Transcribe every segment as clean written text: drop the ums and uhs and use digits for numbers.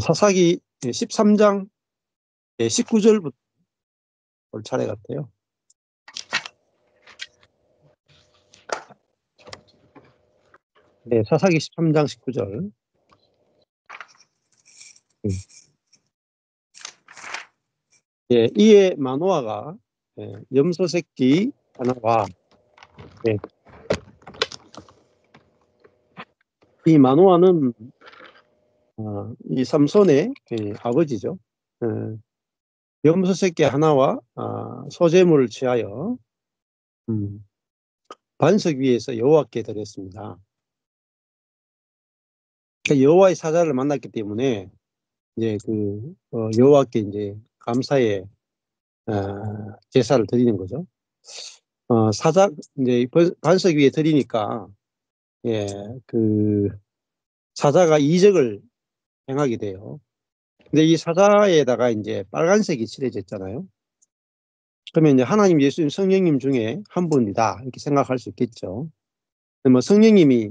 사사기 13장 19절부터 볼 차례 같아요. 네, 사사기 13장 19절. 예, 이에 마노아가 염소 새끼 하나와 이 마노아는 이 삼손의 아버지죠. 염소 새끼 하나와 소제물을 취하여 반석 위에서 여호와께 드렸습니다. 그러니까 여호와의 사자를 만났기 때문에 이제 여호와께 이제 감사의 제사를 드리는 거죠. 사자 이제 반석 위에 드리니까 사자가 이적을 행하게 돼요. 근데 이 사자에다가 이제 빨간색이 칠해졌잖아요. 그러면 이제 하나님, 예수님, 성령님 중에 한 분이다 이렇게 생각할 수 있겠죠. 뭐 성령님이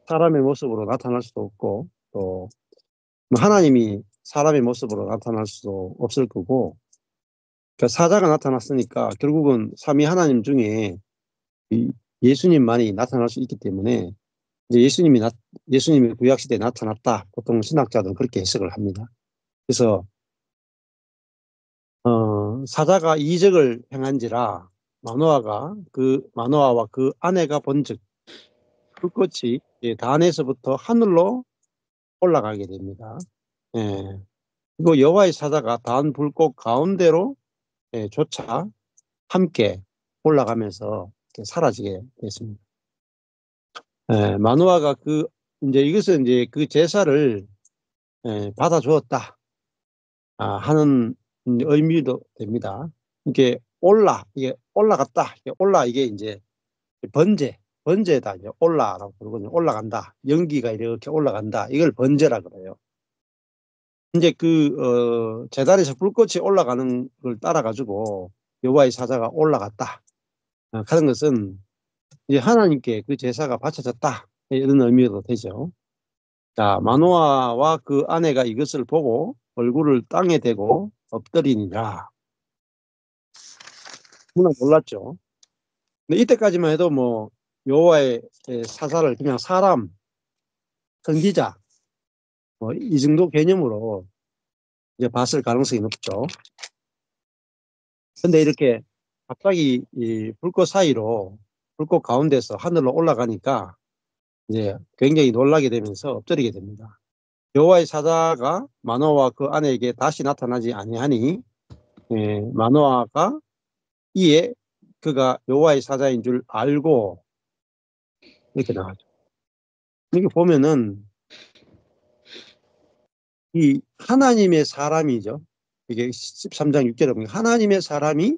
사람의 모습으로 나타날 수도 없고 또 뭐 하나님이 사람의 모습으로 나타날 수도 없을 거고, 그러니까 사자가 나타났으니까 결국은 삼위 하나님 중에 예수님만이 나타날 수 있기 때문에 이제 예수님이 구약 시대에 나타났다. 보통 신학자들은 그렇게 해석을 합니다. 그래서 사자가 이적을 행한지라 마노아와 그 아내가 본즉 불꽃이 단에서부터 하늘로 올라가게 됩니다. 예. 그리고 여호와의 사자가 단 불꽃 가운데로 조차 함께 올라가면서 사라지게 됐습니다. 마노아가 이것은 이제 그 제사를 받아주었다 하는 의미도 됩니다. 이게 올라갔다. 이게 이제 번제다. 이제 올라라고 부르거든요. 올라간다. 연기가 이렇게 올라간다. 이걸 번제라 그래요. 이제 제단에서 불꽃이 올라가는 걸 따라가지고 여호와의 사자가 올라갔다. 하는 것은 이제 하나님께 그 제사가 바쳐졌다. 이런 의미도 되죠. 자, 마노아와 그 아내가 이것을 보고 얼굴을 땅에 대고 엎드리니라. 너무나 놀랐죠. 근데 이때까지만 해도 뭐 여호와의 사자를 그냥 사람, 선지자 뭐 이 정도 개념으로 이제 봤을 가능성이 높죠. 근데 이렇게 갑자기 이 불꽃 가운데서 하늘로 올라가니까 이제 굉장히 놀라게 되면서 엎드리게 됩니다. 여호와의 사자가 마노아와 그 아내에게 다시 나타나지 아니하니 마노아가 이에 그가 여호와의 사자인 줄 알고 이렇게 나가죠. 이렇게 보면은 이 하나님의 사람이죠. 이게 13장 6절에 보면 하나님의 사람이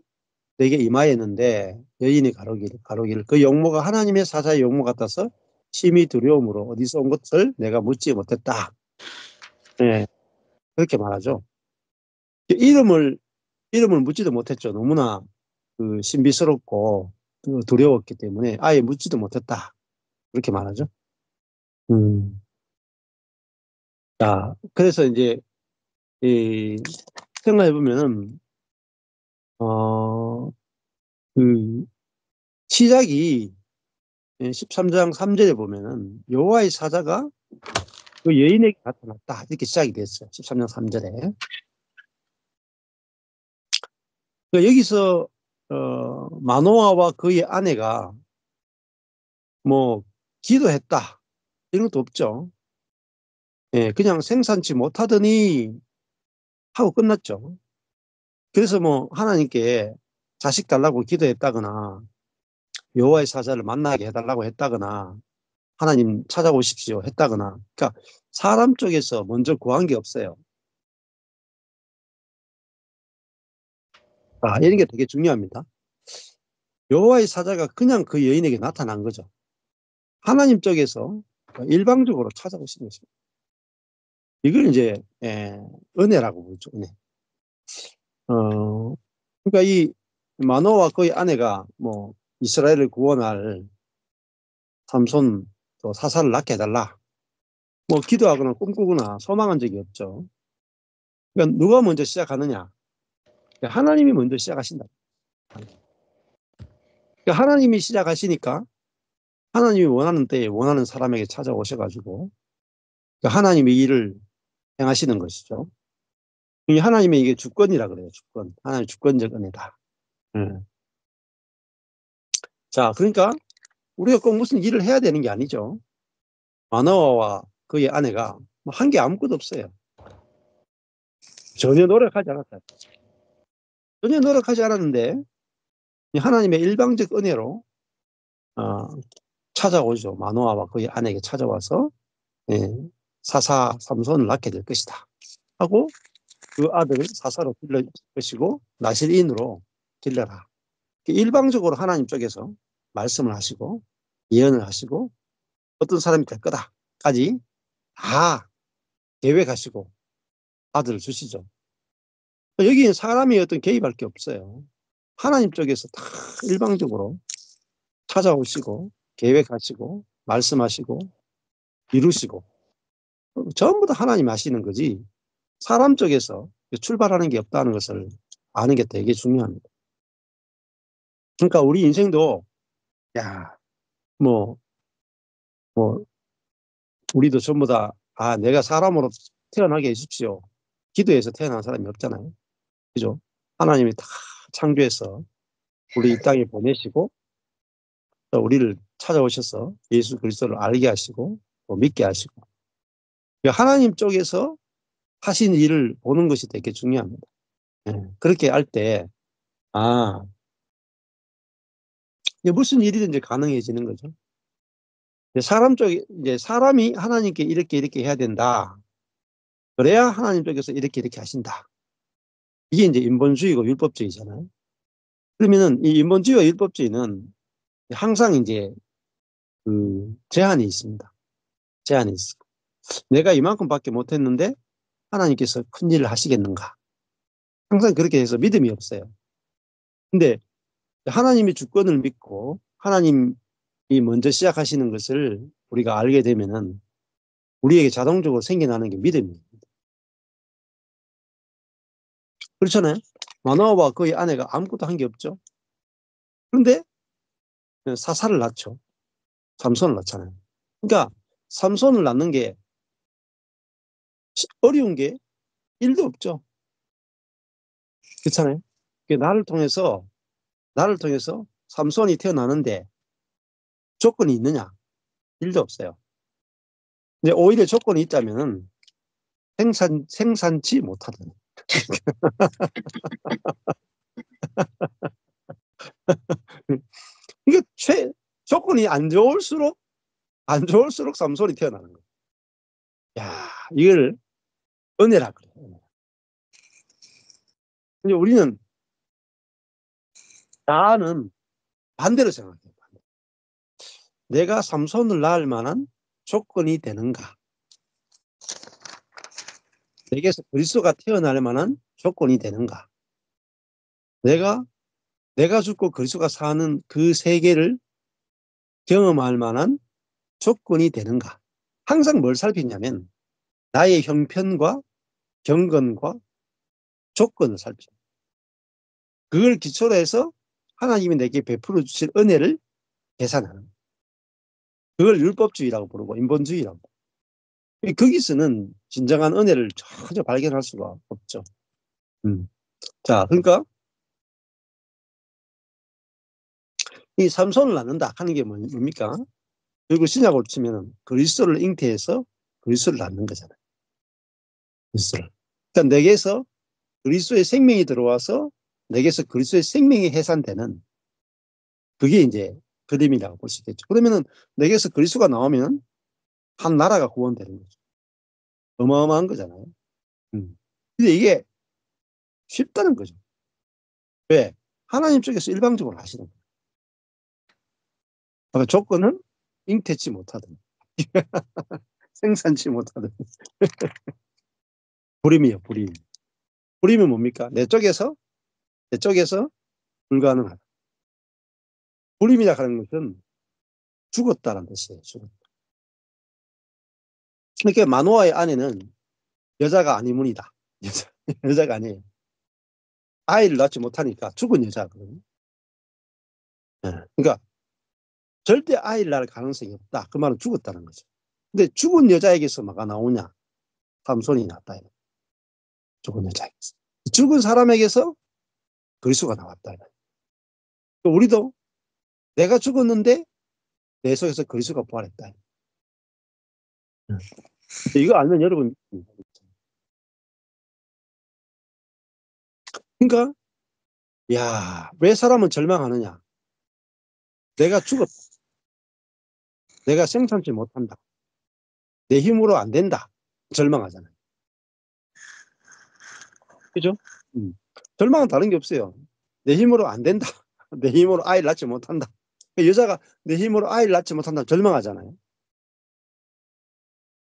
내게 임하였는데 여인이 가로기를 그 용모가 하나님의 사자의 용모 같아서 심히 두려움으로 어디서 온 것을 내가 묻지 못했다. 네, 그렇게 말하죠. 이름을 묻지도 못했죠. 너무나 신비스럽고 두려웠기 때문에 아예 묻지도 못했다. 그렇게 말하죠. 음. 자, 그래서 이제 생각해 보면은 그 시작이 13장 3절에 보면은 여호와의 사자가 그 여인에게 나타났다 이렇게 시작이 됐어요. 13장 3절에. 여기서 마노아와 그의 아내가 뭐 기도했다 이런 것도 없죠. 그냥 생산치 못하더니 하고 끝났죠. 그래서 뭐 하나님께 자식 달라고 기도했다거나 여호와의 사자를 만나게 해달라고 했다거나 하나님 찾아오십시오 했다거나, 그러니까 사람 쪽에서 먼저 구한 게 없어요. 이런 게 되게 중요합니다. 여호와의 사자가 그냥 그 여인에게 나타난 거죠. 하나님 쪽에서 일방적으로 찾아오신 것입니다. 이걸 이제 은혜라고 부르죠. 은혜. 그러니까 이 마노아와 그의 아내가 뭐 이스라엘을 구원할 삼손 또 사사를 낳게 해달라 뭐 기도하거나 꿈꾸거나 소망한 적이 없죠. 그러니까 누가 먼저 시작하느냐? 하나님이 먼저 시작하신다. 그러니까 하나님이 시작하시니까 하나님이 원하는 때에 원하는 사람에게 찾아오셔가지고 하나님의 일을 행하시는 것이죠. 이 하나님의 이게 주권이라 그래요. 주권. 하나님의 주권적 은혜다. 자, 그러니까 우리가 꼭 무슨 일을 해야 되는 게 아니죠. 마노아와 그의 아내가 한 게 아무것도 없어요. 전혀 노력하지 않았다. 전혀 노력하지 않았는데 하나님의 일방적 은혜로 찾아오죠. 마노아와 그의 아내에게 찾아와서 예, 사사 삼손을 낳게 될 것이다 하고 그 아들을 사사로 길러 것이고 나실인으로 길러라. 일방적으로 하나님 쪽에서 말씀을 하시고 예언을 하시고 어떤 사람이 될 거다까지 다 계획하시고 아들을 주시죠. 여기는 사람이 어떤 개입할 게 없어요. 하나님 쪽에서 다 일방적으로 찾아오시고 계획하시고 말씀하시고 이루시고 전부 다 하나님 하시는 거지 사람 쪽에서 출발하는 게 없다는 것을 아는 게 되게 중요합니다. 그러니까 우리 인생도 야, 뭐 우리도 전부 다 내가 사람으로 태어나게 해주십시오. 기도해서 태어난 사람이 없잖아요. 그죠? 하나님이 다 창조해서 우리 이 땅에 보내시고 또 우리를 찾아오셔서 예수 그리스도를 알게 하시고 또 믿게 하시고 하나님 쪽에서 하신 일을 보는 것이 되게 중요합니다. 그렇게 할 때 무슨 일이든지 가능해지는 거죠. 사람 쪽에 이제 사람이 하나님께 이렇게 해야 된다. 그래야 하나님 쪽에서 이렇게 하신다. 이게 이제 인본주의고 율법주의잖아요. 그러면은 이 인본주의와 율법주의는 항상 이제 그 제한이 있습니다. 제한이 있어. 내가 이만큼밖에 못했는데 하나님께서 큰 일을 하시겠는가? 항상 그렇게 해서 믿음이 없어요. 근데 하나님의 주권을 믿고 하나님이 먼저 시작하시는 것을 우리가 알게 되면은 우리에게 자동적으로 생겨나는 게 믿음이에요. 그렇잖아요. 마노아와 그의 아내가 아무것도 한 게 없죠. 그런데 사사를 낳죠. 삼손을 낳잖아요. 그러니까 삼손을 낳는 게 어려운 게 일도 없죠. 그렇잖아요. 나를 통해서 삼손이 태어나는데 조건이 있느냐? 일도 없어요. 근데 오히려 조건이 있다면은 생산치 못하던. 이게 조건이 안 좋을수록 삼손이 태어나는 거예요. 야, 이걸 은혜라 그래요. 근데 우리는 나는 반대로 생각해요. 내가 삼손을 낳을 만한 조건이 되는가? 내게서 그리스도가 태어날 만한 조건이 되는가? 내가 죽고 그리스도가 사는 그 세계를 경험할 만한 조건이 되는가? 항상 뭘 살피냐면 나의 형편과 경건과 조건을 살펴요. 그걸 기초로 해서 하나님이 내게 베풀어 주실 은혜를 계산하는. 그걸 율법주의라고 부르고 인본주의라고. 거기서는 진정한 은혜를 전혀 발견할 수가 없죠. 자, 그러니까 이 삼손을 낳는다 하는 게 뭡니까? 그리고 신약으로 치면 그리스도를 잉태해서 그리스도를 낳는 거잖아요. 그리스도를. 그러니까 내게서 그리스도의 생명이 들어와서 내게서 그리스도의 생명이 해산되는 그게 이제 그림이라고 볼 수 있겠죠. 그러면은 내게서 그리스도가 나오면 한 나라가 구원되는 거죠. 어마어마한 거잖아요. 근데 이게 쉽다는 거죠. 왜? 하나님 쪽에서 일방적으로 하시는 거예요. 그러니까 조건은 잉태치 못하든 생산치 못하든 불임이에요. 불임. 불임은 뭡니까? 내 쪽에서 불가능하다. 불임이라 하는 것은 죽었다는 뜻이에요. 죽었다. 이렇게 마노아의 아내는 여자가 아니문이다. 여자가 아니에요. 아이를 낳지 못하니까 죽은 여자거든요. 네. 그러니까 절대 아이를 낳을 가능성이 없다. 그 말은 죽었다는 거죠. 근데 죽은 여자에게서 뭐가 나오냐? 삼손이 났다. 죽은 여자에게서. 죽은 사람에게서 그리스도가 나왔다. 우리도 내가 죽었는데 내 속에서 그리스도가 부활했다. 이거 알면 여러분, 그러니까 야, 왜 사람은 절망하느냐? 내가 죽었다. 내가 생산치 못한다. 내 힘으로 안 된다. 절망하잖아요. 그죠? 절망은 다른 게 없어요. 내 힘으로 안 된다. 내 힘으로 아이를 낳지 못한다. 여자가 내 힘으로 아이를 낳지 못한다. 절망하잖아요.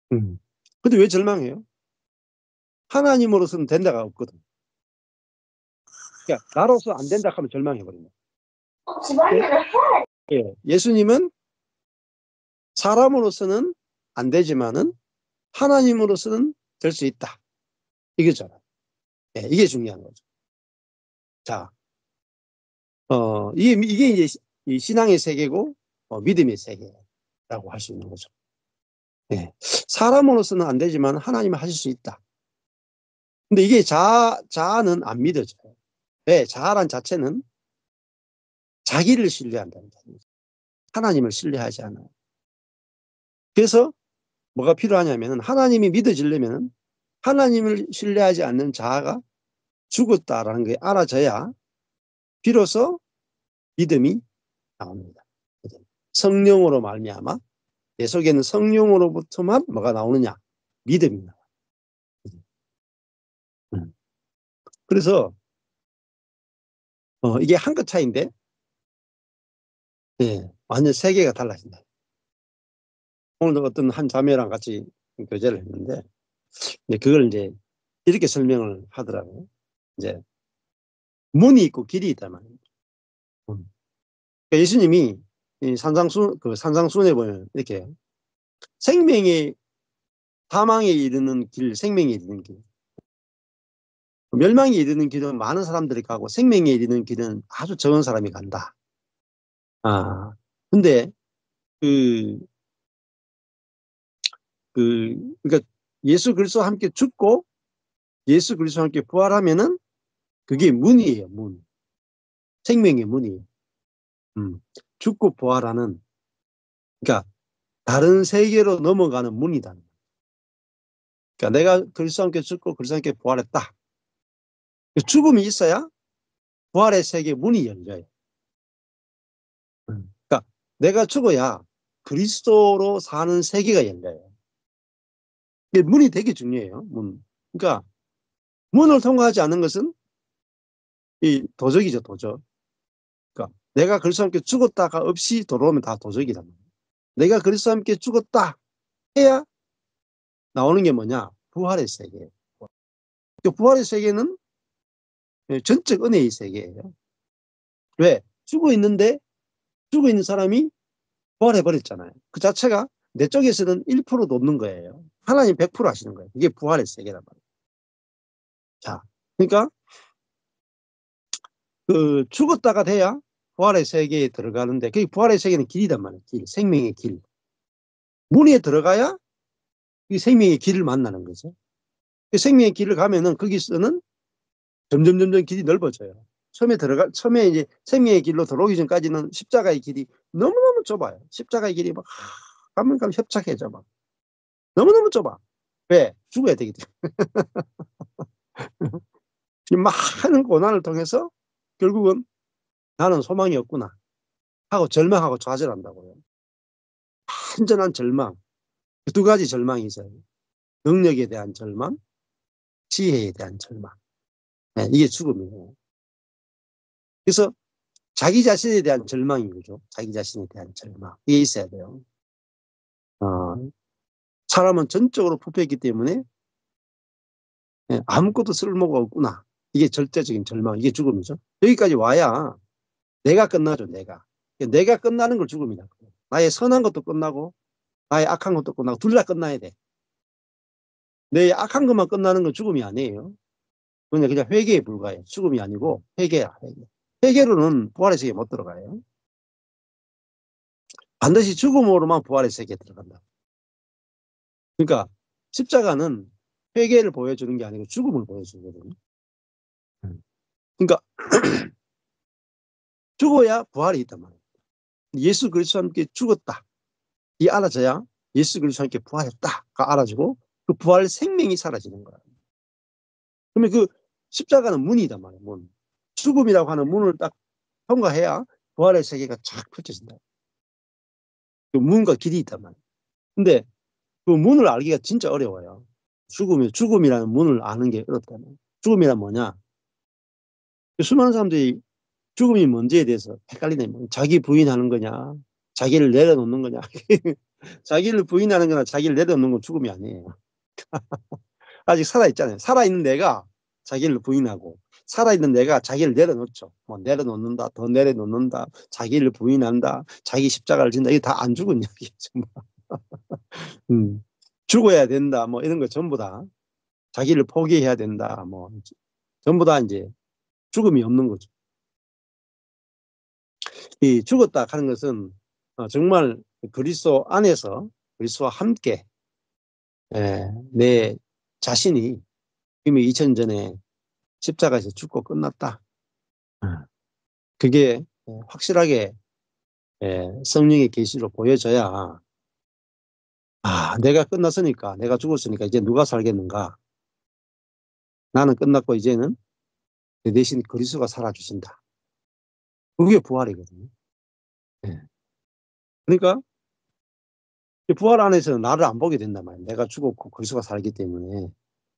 근데 왜 절망해요? 하나님으로서는 된다가 없거든. 그러니까 나로서 안 된다 하면 절망해버립니다. 예. 예수님은 사람으로서는 안 되지만은 하나님으로서는 될 수 있다. 이거잖아요. 예, 이게 중요한 거죠. 자, 이게 이제 이 신앙의 세계고 믿음의 세계라고 할 수 있는 거죠. 예. 사람으로서는 안 되지만 하나님은 하실 수 있다. 근데 이게 자아는 안 믿어져요. 왜? 자아란 자체는 자기를 신뢰한다는 거예요. 하나님을 신뢰하지 않아요. 그래서 뭐가 필요하냐면 하나님이 믿어지려면 하나님을 신뢰하지 않는 자아가 죽었다라는 게 알아져야 비로소 믿음이 나옵니다. 성령으로 말미암아 내 속에는 성령으로부터만 뭐가 나오느냐? 믿음이 나와요. 그래서 이게 한 끗 차이인데 예, 완전 세계가 달라진다. 오늘도 어떤 한 자매랑 같이 교제를 했는데 그걸 이제 이렇게 설명을 하더라고요. 이제 문이 있고 길이 있단 말이에요. 그러니까 예수님이 이 산상수훈에 보면 이렇게 생명의 사망에 이르는 길, 생명에 이르는 길. 멸망에 이르는 길은 많은 사람들이 가고 생명에 이르는 길은 아주 적은 사람이 간다. 근데 그, 그러니까 예수 그리스도와 함께 죽고 예수 그리스도와 함께 부활하면은 그게 문이에요, 문. 생명의 문이에요. 죽고 부활하는, 그러니까 다른 세계로 넘어가는 문이다. 그러니까 내가 그리스도와 함께 죽고 그리스도와 함께 부활했다. 죽음이 있어야 부활의 세계 문이 열려요. 그러니까 내가 죽어야 그리스도로 사는 세계가 열려요. 이게 문이 되게 중요해요. 문. 그러니까 문을 통과하지 않는 것은 이 도적이죠, 도적. 그러니까 내가 그리스도와 함께 죽었다가 없이 돌아오면 다 도적이란 말이에요. 내가 그리스도와 함께 죽었다 해야 나오는 게 뭐냐? 부활의 세계예요. 부활의 세계는 전적 은혜의 세계예요. 왜? 죽어 있는 사람이 부활해버렸잖아요. 그 자체가 내 쪽에서는 1%도 없는 거예요. 하나님 100% 하시는 거예요. 이게 부활의 세계란 말이에요. 자, 그러니까 죽었다가 돼야 부활의 세계에 들어가는데 그 부활의 세계는 길이란 말이에요. 길, 생명의 길. 문에 들어가야 이 생명의 길을 만나는 거죠. 그 생명의 길을 가면은 거기서는 점점 길이 넓어져요. 처음에 이제 생명의 길로 들어오기 전까지는 십자가의 길이 너무너무 좁아요. 십자가의 길이 막 가면 협착해져 막. 너무너무 좁아. 왜? 죽어야 되기 때문에. 많은 고난을 통해서 결국은 나는 소망이 없구나 하고 절망하고 좌절한다고요. 완전한 절망. 두 가지 절망이 있어요. 능력에 대한 절망, 지혜에 대한 절망. 네, 이게 죽음이에요. 그래서 자기 자신에 대한 절망인 거죠. 자기 자신에 대한 절망. 이게 있어야 돼요. 사람은 전적으로 부패했기 때문에 아무것도 쓸모가 없구나. 이게 절대적인 절망. 이게 죽음이죠. 여기까지 와야 내가 끝나죠. 내가 끝나는 걸 죽음이다. 나의 선한 것도 끝나고 나의 악한 것도 끝나고 둘 다 끝나야 돼. 내 악한 것만 끝나는 건 죽음이 아니에요. 그냥 회개에 불과해요. 죽음이 아니고 회개야, 회개. 회개로는 부활의 세계에 못 들어가요. 반드시 죽음으로만 부활의 세계에 들어간다. 그러니까 십자가는 회개를 보여주는 게 아니고 죽음을 보여주거든요. 그러니까 죽어야 부활이 있단 말이에요. 예수 그리스도와 함께 죽었다. 이 알아져야 예수 그리스도와 함께 부활했다가 알아지고 그 부활 생명이 사라지는 거야. 그러면 그 십자가는 문이단 말이에요. 문. 죽음이라고 하는 문을 딱 통과해야 부활의 세계가 쫙 펼쳐진다. 그 문과 길이 있단 말이에요. 근데 그 문을 알기가 진짜 어려워요. 죽음이라는 문을 아는 게 어렵다면. 죽음이란 뭐냐? 수많은 사람들이 죽음이 뭔지에 대해서 헷갈리네. 자기 부인하는 거냐? 자기를 내려놓는 거냐? 자기를 부인하는 거나 자기를 내려놓는 건 죽음이 아니에요. 아직 살아있잖아요. 살아있는 내가 자기를 부인하고 살아있는 내가 자기를 내려놓죠. 뭐 내려놓는다, 더 내려놓는다, 자기를 부인한다, 자기 십자가를 진다. 이게 다 안 죽은 이야기죠. 죽어야 된다, 뭐 이런 거 전부 다 자기를 포기해야 된다, 뭐 전부 다 이제 죽음이 없는 거죠. 이 죽었다 하는 것은 정말 그리스도 안에서 그리스도와 함께 내 자신이 이미 2000년 전에 십자가에서 죽고 끝났다. 그게 확실하게 성령의 계시로 보여져야 내가 끝났으니까, 내가 죽었으니까 이제 누가 살겠는가? 나는 끝났고 이제는 내 대신 그리스도가 살아주신다. 그게 부활이거든요. 예. 그러니까 부활 안에서는 나를 안 보게 된단 말이에요. 내가 죽었고 그리스도가 살기 때문에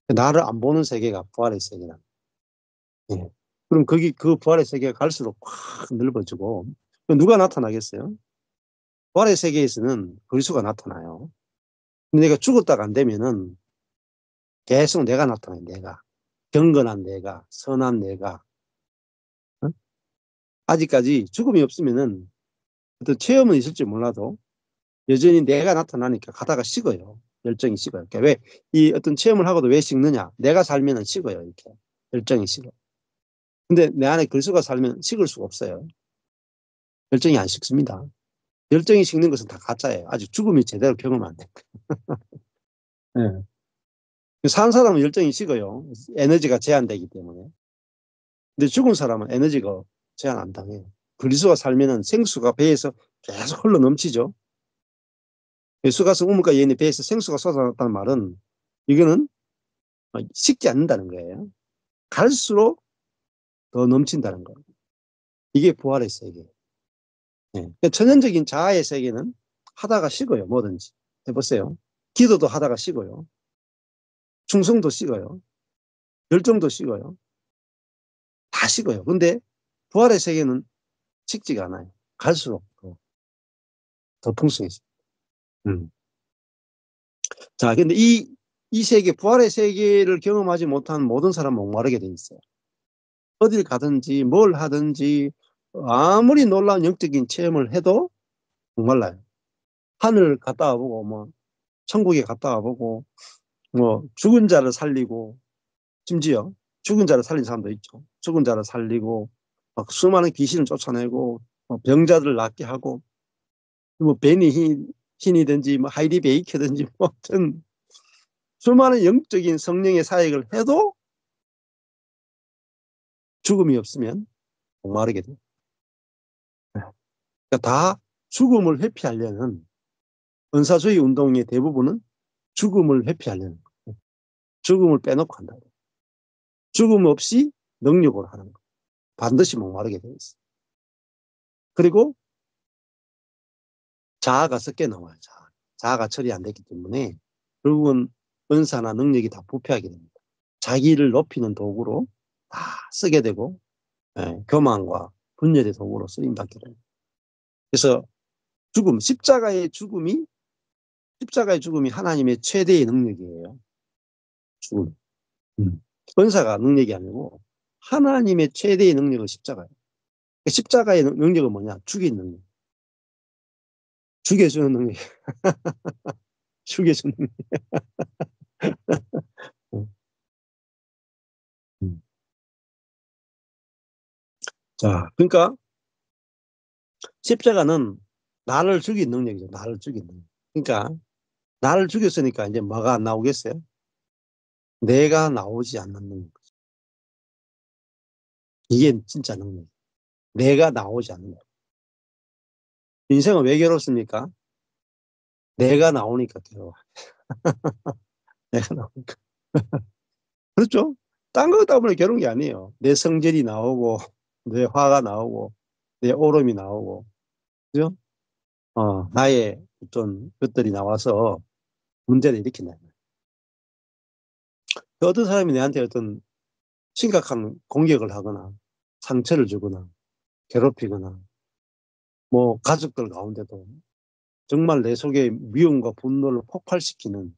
나를 안 보는 세계가 부활의 세계다. 예. 그럼 그 부활의 세계가 갈수록 확 넓어지고 누가 나타나겠어요? 부활의 세계에서는 그리스도가 나타나요. 근데 내가 죽었다가 안 되면은 계속 내가 나타나요. 내가 경건한 내가, 선한 내가. 어? 아직까지 죽음이 없으면은 어떤 체험은 있을지 몰라도 여전히 내가 나타나니까 가다가 식어요. 열정이 식어요. 그러니까 왜 이 어떤 체험을 하고도 왜 식느냐? 내가 살면은 식어요. 이렇게 열정이 식어. 근데 내 안에 그리스도가 살면 식을 수가 없어요. 열정이 안 식습니다. 열정이 식는 것은 다 가짜예요. 아직 죽음이 제대로 경험 안 돼. 네. 산 사람은 열정이 식어요. 에너지가 제한되기 때문에. 근데 죽은 사람은 에너지가 제한 안 당해요. 그리스도가 살면은 생수가 배에서 계속 흘러 넘치죠. 수가성 우물가 여인의 배에서 생수가 쏟아났다는 말은 이거는 식지 않는다는 거예요. 갈수록 더 넘친다는 거예요. 이게 부활의 세계. 네. 천연적인 자아의 세계는 하다가 식어요. 뭐든지. 해보세요. 기도도 하다가 식어요. 충성도 식어요. 열정도 식어요. 다 식어요. 근데 부활의 세계는 식지가 않아요. 갈수록 더 풍성해져요. 음. 자, 근데 이 세계, 부활의 세계를 경험하지 못한 모든 사람은 목마르게 돼 있어요. 어딜 가든지 뭘 하든지 아무리 놀라운 영적인 체험을 해도 목말라요. 하늘 갔다 와보고 뭐 천국에 갔다 와보고 뭐 죽은 자를 살리고 심지어 죽은 자를 살린 사람도 있죠. 죽은 자를 살리고 막 수많은 귀신을 쫓아내고 병자들을 낫게 하고 뭐 베니 흰이든지 뭐 하이디 베이커든지 뭐 어떤 수많은 영적인 성령의 사역을 해도 죽음이 없으면 목마르게 돼요. 그러니까 다 죽음을 회피하려는 은사주의 운동의 대부분은 죽음을 회피하려는 거예요. 죽음을 빼놓고 한다. 죽음 없이 능력으로 하는 거. 반드시 목마르게 되어 있어요. 그리고 자아가 섞여 나와요. 자아가 처리 안 됐기 때문에 결국은 은사나 능력이 다 부패하게 됩니다. 자기를 높이는 도구로 다 쓰게 되고 교만과 분열의 도구로 쓰임받게 됩니다. 그래서 십자가의 죽음이 하나님의 최대의 능력이에요. 죽음. 은사가 능력이 아니고 하나님의 최대의 능력은 십자가예요. 십자가의 능력은 뭐냐? 죽이는 능력. 죽여주는 능력. 죽여주는 능력. 자, 그러니까 십자가는 나를 죽인 능력이죠. 나를 죽인 능력. 그러니까 나를 죽였으니까 이제 뭐가 안 나오겠어요? 내가 나오지 않는 능력. 이게 진짜 능력. 내가 나오지 않는 거. 인생은 왜 괴롭습니까? 내가 나오니까 괴로워. 내가 나오니까. 그렇죠? 딴 거 때문에 괴로운 게 아니에요. 내 성질이 나오고, 내 화가 나오고, 내 오름이 나오고, 그죠? 나의 어떤 것들이 나와서 문제를 일으킨다. 어떤 사람이 내한테 어떤 심각한 공격을 하거나, 상처를 주거나, 괴롭히거나, 뭐, 가족들 가운데도 정말 내 속에 미움과 분노를 폭발시키는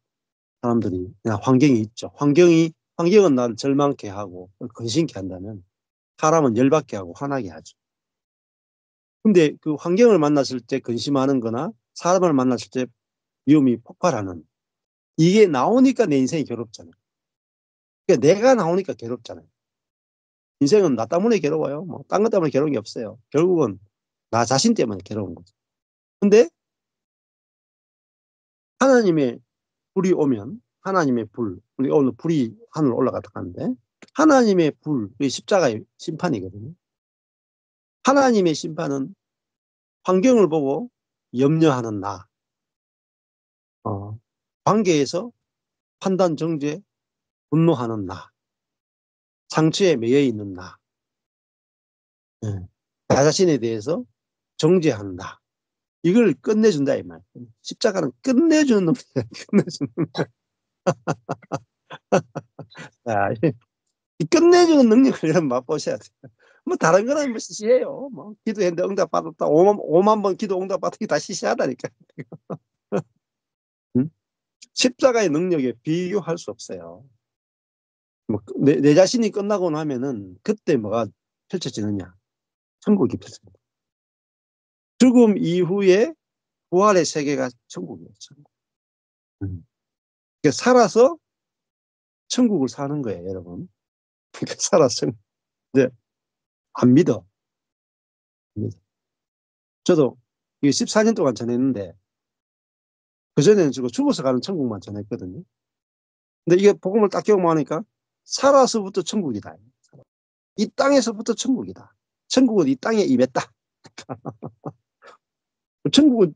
사람들이, 그냥 환경이 있죠. 환경은 나를 절망케 하고, 근심케 한다면, 사람은 열받게 하고, 화나게 하죠. 근데 그 환경을 만났을 때 근심하는 거나, 사람을 만났을 때 미움이 폭발하는, 이게 나오니까 내 인생이 괴롭잖아요. 그러니까 내가 나오니까 괴롭잖아요. 인생은 나 때문에 괴로워요. 뭐, 딴 것 때문에 괴로운 게 없어요. 결국은 나 자신 때문에 괴로운 거죠. 근데 하나님의 불이 오면, 하나님의 불, 우리 오늘 불이 하늘 올라갔다 가는데, 하나님의 불, 이 십자가의 심판이거든요. 하나님의 심판은 환경을 보고 염려하는 나, 어, 관계에서 판단, 정죄, 분노하는 나, 상처에 매여 있는 나, 예. 나 자신에 대해서 정죄하는 나. 이걸 끝내준다, 이 말. 십자가는 끝내주는 놈이야, 끝내주는 놈. 야, 이 끝내주는 능력을 맛보셔야 돼. 뭐, 다른 거는 뭐 시시해요. 뭐, 기도했는데 응답 받았다. 5만 번 기도 응답 받은 게 다 시시하다니까. 응? 십자가의 능력에 비교할 수 없어요. 뭐, 내 자신이 끝나고 나면은 그때 뭐가 펼쳐지느냐. 천국이 펼쳐집니다. 죽음 이후에 부활의 세계가 천국이에요. 천국. 그러니까 살아서 천국을 사는 거예요, 여러분. 그러니까 살아서. 근데 안 믿어. 안 믿어. 저도 이게 14년 동안 전했는데, 그전에는 죽어서 가는 천국만 전했거든요. 근데 이게 복음을 딱 경험하니까 살아서부터 천국이다. 이 땅에서부터 천국이다. 천국은 이 땅에 임했다. 천국은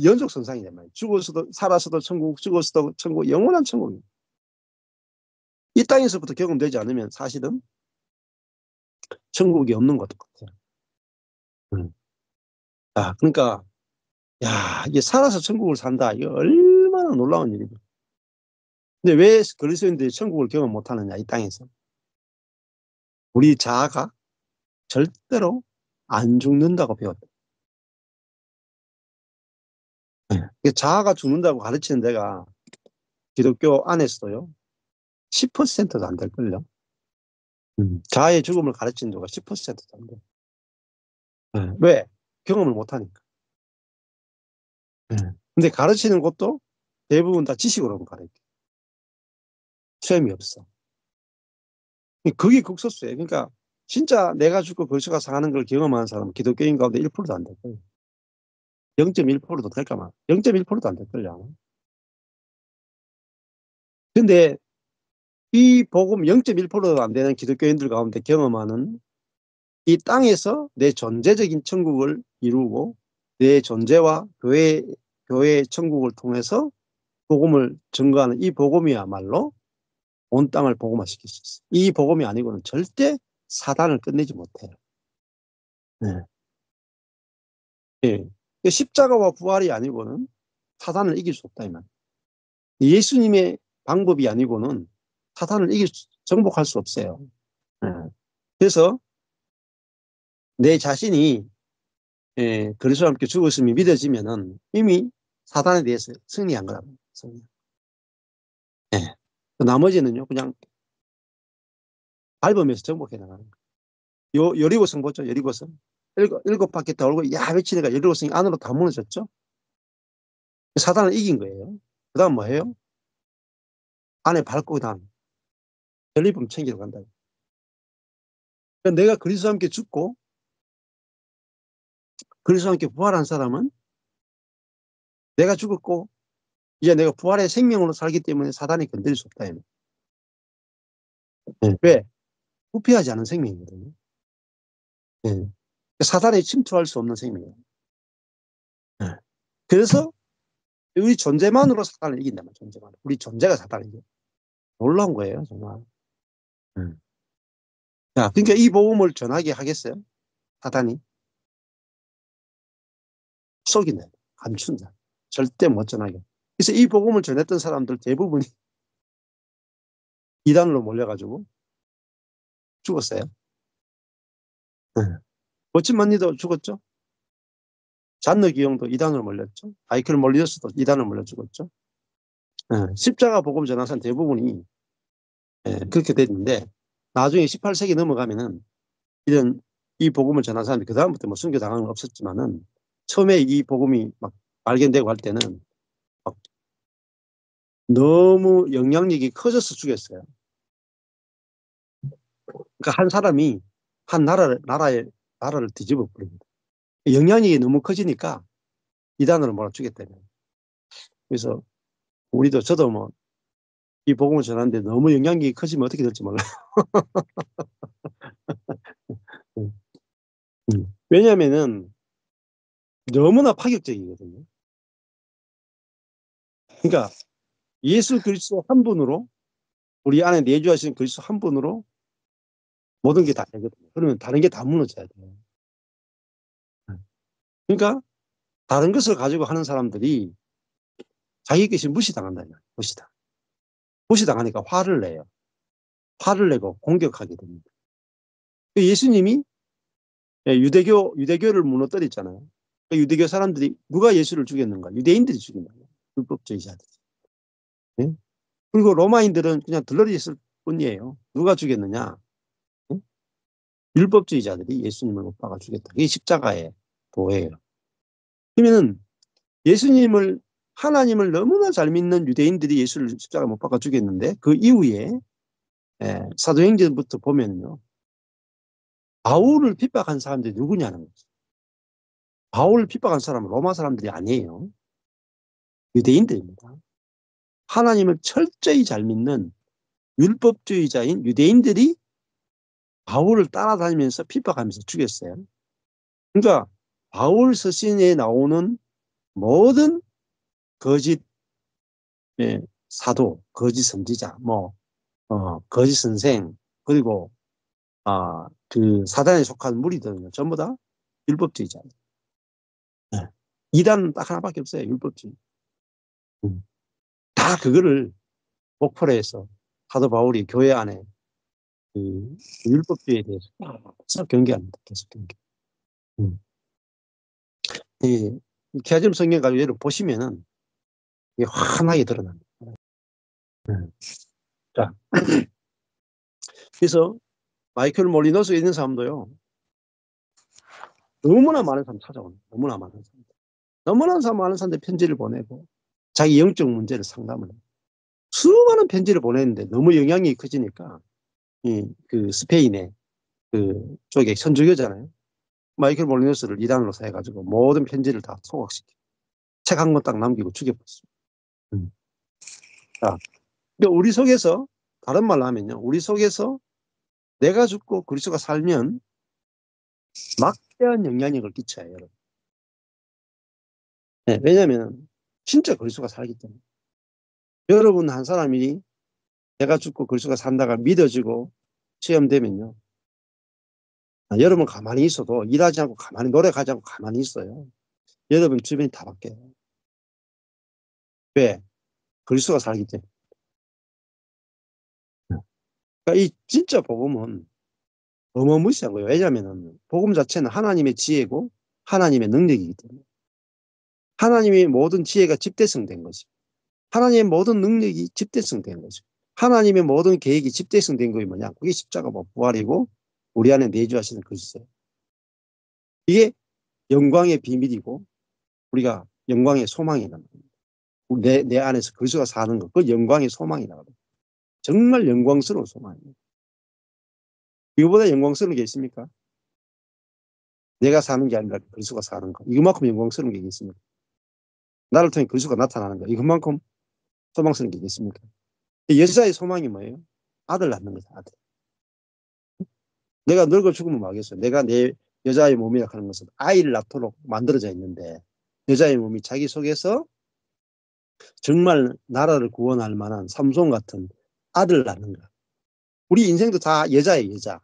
연속선상이란 말이에요. 죽어서도 살아서도 천국, 죽어서도 천국, 영원한 천국입니다. 이 땅에서부터 경험되지 않으면 사실은 천국이 없는 것도 같아요. 그러니까 이게 살아서 천국을 산다. 이거 얼마나 놀라운 일이죠. 근데 왜 그리스도인들이 천국을 경험 못하느냐, 이 땅에서. 우리 자아가 절대로 안 죽는다고 배웠다. 자아가 죽는다고 가르치는 데가 기독교 안에서도요, 10%도 안 될걸요. 자아의 죽음을 가르치는 데가 10%도 안 돼. 왜? 경험을 못하니까. 근데 가르치는 것도 대부분 다 지식으로 가르쳐. 체험이 없어. 그게 극소수예요. 그러니까 진짜 내가 죽고 그리스도가 사는 걸 경험하는 사람은 기독교인 가운데 1%도 안 될 거예요. 0.1%도 될까만. 0.1%도 안 될걸요. 근데 이 복음 0.1%도 안 되는 기독교인들 가운데 경험하는 이 땅에서 내 존재적인 천국을 이루고 내 존재와 교회의 천국을 통해서 복음을 증거하는 이 복음이야말로 온 땅을 복음화시킬 수 있어요. 이 복음이 아니고는 절대 사단을 끝내지 못해요. 네. 예. 십자가와 부활이 아니고는 사단을 이길 수 없다, 이 말. 예수님의 방법이 아니고는 사단을 정복할 수 없어요. 예. 그래서 내 자신이 그리스도와 함께 죽었음이 믿어지면은 이미 사단에 대해서 승리한 거라고. 예. 나머지는요, 그냥 밟으면서 정복해 나가는 거예요. 여리고성 보죠, 여리고성. 일곱 바퀴 돌고, 외치니까 여리고성이 안으로 다 무너졌죠? 사단을 이긴 거예요. 그 다음 뭐 해요? 안에 밟고, 그 다음 전리품 챙기러 간다. 그러니까 내가 그리스도와 함께 죽고, 그리스도와 함께 부활한 사람은 내가 죽었고 이제 내가 부활의 생명으로 살기 때문에 사단이 건드릴 수 없다. 네. 왜? 부패하지 않은 생명이거든요. 네. 사단이 침투할 수 없는 생명이에요. 네. 그래서 우리 존재만으로 사단을 이긴단 말이에요. 존재만. 우리 존재가 사단을 이겨. 놀라운 거예요, 정말. 자, 그러니까 이 복음을 전하게 하겠어요? 사단이? 속이네. 감춘다. 절대 못 전하게. 그래서 이 복음을 전했던 사람들 대부분이 이단으로 몰려가지고 죽었어요. 네. 멋진 만리도 죽었죠. 잔느 기용도 이단으로 몰렸죠. 마이클 몰리어스도 이단으로 몰려 죽었죠. 네. 십자가 복음 전하선 대부분이 네, 그렇게 됐는데 나중에 18세기 넘어가면은 이런 이 복음을 전한 사람이 그 다음부터 뭐 순교 당한 건 없었지만은 처음에 이 복음이 막 발견되고 할 때는 막 너무 영향력이 커져서 죽였어요. 그러니까 한 사람이 한 나라를 뒤집어 버립니다. 영향력이 너무 커지니까 이단으로 몰아주겠다는. 그래서 우리도 저도 뭐 이 복음을 전하는데 너무 영향력이 커지면 어떻게 될지 몰라요. 왜냐면은 너무나 파격적이거든요. 그러니까 예수 그리스도 한 분으로 우리 안에 내주하신 그리스도 한 분으로 모든 게 다 되거든요. 그러면 다른 게 다 무너져야 돼요. 그러니까 다른 것을 가지고 하는 사람들이 자기 것이 무시당한다는 거예요. 무시당하니까 화를 내요. 화를 내고 공격하게 됩니다. 예수님이 유대교를 무너뜨렸잖아요. 유대교 사람들이 누가 예수를 죽였는가? 유대인들이 죽인 거예요. 율법주의자들이. 네? 그리고 로마인들은 그냥 들러리 있을 뿐이에요. 누가 죽였느냐? 네? 율법주의자들이 예수님을 못 박아 죽였다. 그게 십자가의 도예요. 그러면은 예수님을 하나님을 너무나 잘 믿는 유대인들이 예수를 십자가 못 박아 죽였는데 그 이후에 사도행전부터 보면요. 바울을 핍박한 사람들이 누구냐는 거죠. 바울을 핍박한 사람은 로마 사람들이 아니에요. 유대인들입니다. 하나님을 철저히 잘 믿는 율법주의자인 유대인들이 바울을 따라다니면서 핍박하면서 죽였어요. 그러니까 바울 서신에 나오는 모든 거짓 사도, 거짓 선지자, 거짓 선생, 그리고 그 사단에 속한 무리들은 전부 다 율법주의자예요. 네. 이단은 딱 하나밖에 없어요. 율법주의. 다 그거를 목표로 해서 사도 바울이 교회 안에 그 율법주의에 대해서 계속 경계합니다. 계속 경계. 이 개점 성경 가지고 예를 보시면은 이게 환하게 드러납니다. 자, 그래서 마이클 몰리너스에 있는 사람도요. 너무나 많은 사람 찾아오는 너무나 많은 사람. 너무나 많은 사람들 편지를 보내고 자기 영적 문제를 상담을 해요. 수많은 편지를 보냈는데 너무 영향이 커지니까 그 스페인의 그 쪽에 선주교잖아요. 마이클 몰리너스를 이단으로 해가지고 모든 편지를 다 소각시켜. 책 한 권 딱 남기고 죽여버렸어요. 자, 그러니까 우리 속에서 다른 말로 하면요. 우리 속에서 내가 죽고 그리스도가 살면 막대한 영향력을 끼쳐요. 여러분. 네, 왜냐하면 진짜 그리스도가 살기 때문에. 여러분 한 사람이 내가 죽고 그리스도가 산다가 믿어지고 체험되면요. 여러분 가만히 있어도 일하지 않고 가만히 노력하지 않고 가만히 있어요. 여러분 주변이 다 바뀌어요. 왜? 그리스도가 살기 때문에. 그러니까 이 진짜 복음은 어마무시한 거예요. 왜냐하면 복음 자체는 하나님의 지혜고 하나님의 능력이기 때문에. 하나님의 모든 지혜가 집대성된 거죠. 하나님의 모든 능력이 집대성된 거죠. 하나님의 모든 계획이 집대성된 거이 뭐냐? 그게 십자가 부활이고 우리 안에 내주하시는 그리스도예요. 이게 영광의 비밀이고 우리가 영광의 소망이라는 겁니다. 내 안에서 그리스도가 사는 것, 그 영광의 소망이라고 합니다. 정말 영광스러운 소망입니다. 이거보다 영광스러운 게 있습니까? 내가 사는 게 아니라 그리스도가 사는 거. 이것만큼 영광스러운 게 있겠습니까? 나를 통해 그리스도가 나타나는 거. 이것만큼 소망스러운 게 있겠습니까? 여자의 소망이 뭐예요? 아들 낳는 거죠. 아들. 내가 늙어 죽으면 뭐하겠어요? 내가 내 여자의 몸이라 하는 것은 아이를 낳도록 만들어져 있는데 여자의 몸이 자기 속에서 정말 나라를 구원할 만한 삼손 같은 아들을 낳는 거야. 우리 인생도 다 여자예요. 여자.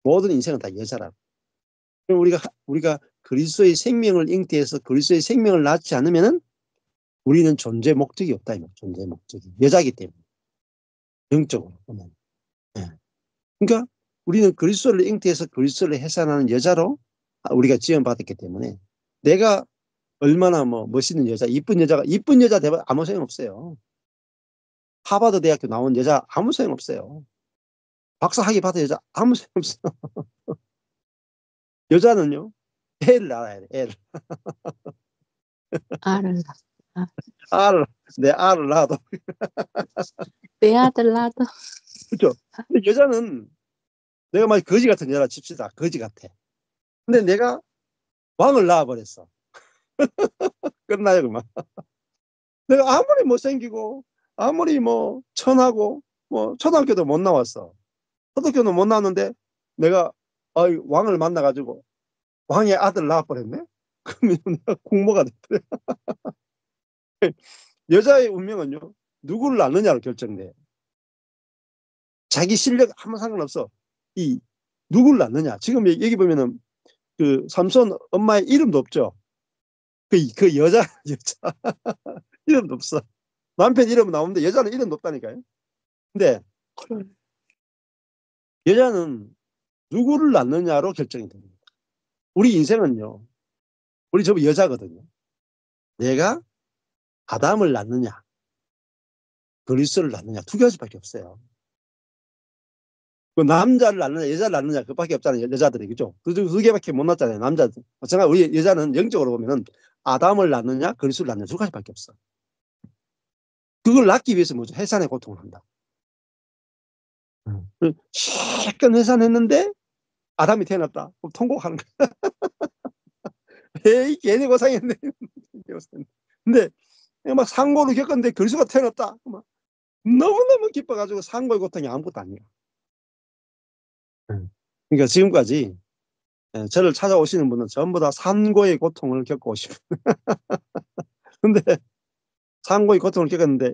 모든 인생은 다 여자라고. 그럼 우리가 그리스도의 생명을 잉태해서 그리스도의 생명을 낳지 않으면은 우리는 존재 목적이 없다. 존재 목적이. 여자이기 때문에. 영적으로 보면. 네. 그러니까 우리는 그리스도를 잉태해서 그리스도를 해산하는 여자로 우리가 지원받았기 때문에 내가 얼마나 뭐 멋있는 여자, 이쁜 여자 대박 아무 소용 없어요. 하버드 대학교 나온 여자 아무 소용 없어요. 박사 학위 받은 여자 아무 소용 없어요. 여자는요, 애를 낳아야 돼, 애를. 알을 낳아. 내 알을 낳아도. 내 아들 낳아도. 그렇죠. 근데 여자는 내가 막 거지 같은 여자라 칩시다. 거지 같아. 근데 내가 왕을 낳아버렸어. 끝나요, 그만. 내가 아무리 못생기고, 아무리 뭐, 천하고, 뭐, 초등학교도 못 나왔어. 초등학교도 못 나왔는데, 내가, 왕을 만나가지고, 왕의 아들 낳아버렸네? 그러면 내가 공모가 됐더래. 여자의 운명은요, 누구를 낳느냐로 결정돼. 자기 실력 아무 상관없어. 누구를 낳느냐. 지금 여기 보면은, 그, 삼손 엄마의 이름도 없죠. 그 여자. 이름도 없어. 남편 이름은 나오는데 여자는 이름도 없다니까요. 근데 여자는 누구를 낳느냐로 결정이 됩니다. 우리 인생은요. 우리 저 여자거든요. 내가 아담을 낳느냐 그리스도를 낳느냐 두 가지밖에 없어요. 그 남자를 낳느냐 여자를 낳느냐 그밖에 없잖아요. 여자들이. 그죠? 두 개밖에 못 낳잖아요. 남자들. 마찬가지로 우리 여자는 영적으로 보면은 아담을 낳느냐 그리스도를 낳느냐 두 가지밖에 없어. 그걸 낳기 위해서 뭐죠? 해산의 고통을 한다. 실컷 해산했는데 아담이 태어났다. 그럼 통곡하는 거야. 에이 괜히 고생했네. 근데 막 상고를 겪었는데 그리스도가 태어났다. 막 너무너무 기뻐가지고 상고의 고통이 아무것도 아니야. 그러니까 지금까지 저를 찾아오시는 분은 전부 다 상고의 고통을 겪고 오시고. 근데 상고의 고통을 겪었는데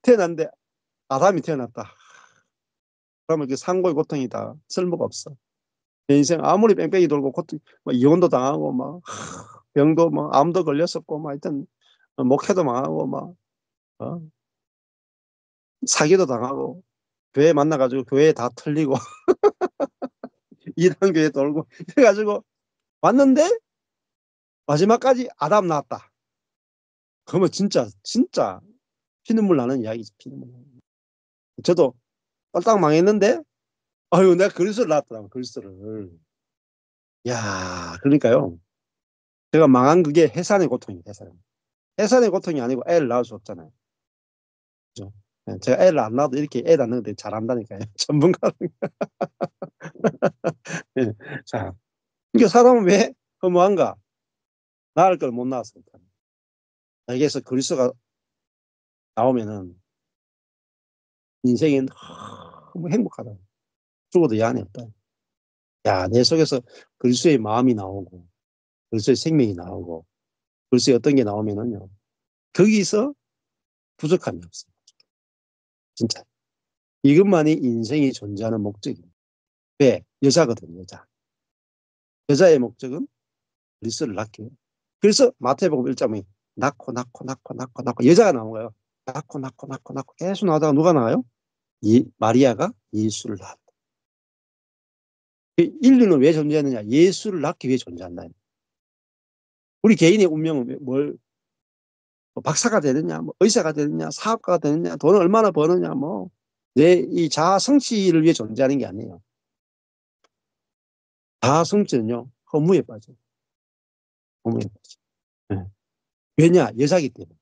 태어났는데 아담이 태어났다. 그러면 그 상고의 고통이 다 쓸모가 없어. 내 인생 아무리 뺑뺑이 돌고 고통, 뭐 이혼도 당하고 막 병도 뭐 암도 걸렸었고 막 하여튼 목회도 망하고 막 사기도 당하고 교회 만나가지고 교회 다 틀리고 이단 교회 돌고 해가지고 왔는데 마지막까지 아담 나왔다. 그러면 진짜 피눈물 나는 이야기지. 피눈물. 저도 딱 망했는데 아유 내가 그리스도를 낳았더라고. 그리스도를. 야 그러니까요. 제가 망한 그게 해산의 고통이에요. 해산의 고통이 아니고 애를 낳을 수 없잖아요. 그죠? 제가 애를 안 낳아도 이렇게 애 낳는데 잘한다니까요. 전문가는. 예. 자, 그러니까 사람은 왜 허무한가? 낳을 걸 못 낳았으니까. 여기에서 그리스도가 나오면은 인생이 너무 행복하다. 죽어도 야한이 없다. 야, 내 속에서 그리스도의 마음이 나오고 그리스도의 생명이 나오고 그리스도의 어떤 게 나오면은요. 거기서 부족함이 없어요. 진짜. 이것만이 인생이 존재하는 목적입니다. 왜? 여자거든, 여자. 여자의 목적은 그리스도를 낳기 위해. 그래서 마태복음 1장에 낳고 여자가 나온 거예요. 낳고 계속 나오다가 누가 나와요? 마리아가 예수를 낳았다. 인류는 왜 존재하느냐? 예수를 낳기 위해 존재한다. 우리 개인의 운명은 뭐 박사가 되느냐, 뭐 의사가 되느냐, 사업가가 되느냐, 돈을 얼마나 버느냐, 뭐 내 이 자아 성취를 위해 존재하는 게 아니에요. 자아 성취는요 허무에 빠져요. 허무에 빠져. 네. 왜냐? 여자기 때문에.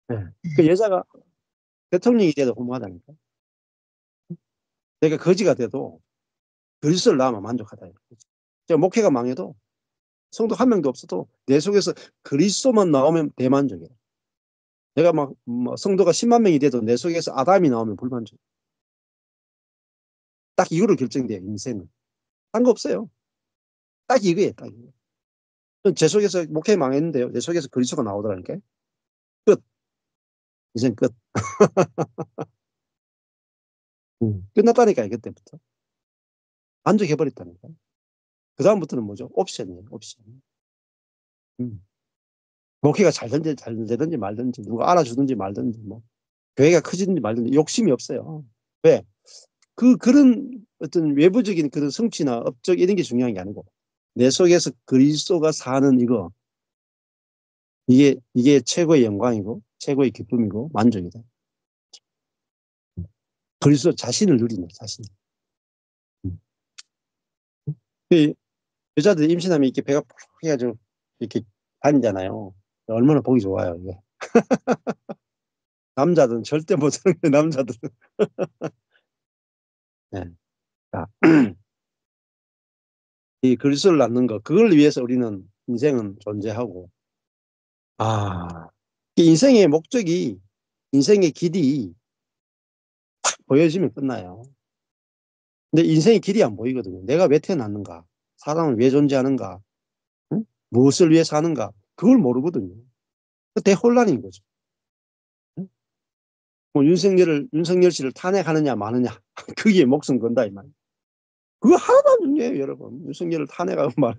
네. 그 여자가 대통령이 돼도 허무하다니까. 내가 거지가 돼도 그리스도를 낳으면 만족하다. 목회가 망해도 성도 한 명도 없어도 내 속에서 그리스도만 나오면 대만족이야. 내가 막 성도가 10만 명이 돼도 내 속에서 아담이 나오면 불만족. 딱 이거로 결정돼요, 인생은. 딴 거 없어요. 딱 이거예요, 딱 이거. 제 속에서 목회 망했는데요. 내 속에서 그리스도가 나오더라니까. 끝. 인생 끝. 끝났다니까요, 그때부터. 만족해버렸다니까. 그 다음부터는 뭐죠? 옵션이에요, 옵션. 목회가 잘 되든지 말든지, 누가 알아주든지 말든지, 뭐, 교회가 커지든지 말든지, 욕심이 없어요. 왜? 그런 어떤 외부적인 그런 성취나 업적 이런 게 중요한 게 아니고, 내 속에서 그리스도가 사는 이거, 이게 최고의 영광이고, 최고의 기쁨이고, 만족이다. 그리스도 자신을 누리는, 자신. 그 여자들 임신하면 이렇게 배가 푹 해가지고, 이렇게 다니잖아요. 얼마나 보기 좋아요, 이게. 남자들은 절대 못하는 게 남자들은. 네. 자, 이 그리스도를 낳는 것, 그걸 위해서 우리는 인생은 존재하고, 이 인생의 목적이, 인생의 길이 보여지면 끝나요. 근데 인생의 길이 안 보이거든요. 내가 왜 태어났는가? 사람은 왜 존재하는가? 응? 무엇을 위해 사는가? 그걸 모르거든요. 대혼란인 거죠. 응? 뭐 윤석열 씨를 탄핵하느냐 마느냐 그게 목숨 건다 이 말이에요. 그거 하나도 안 중요해요, 여러분. 윤석열을 탄핵하고 말은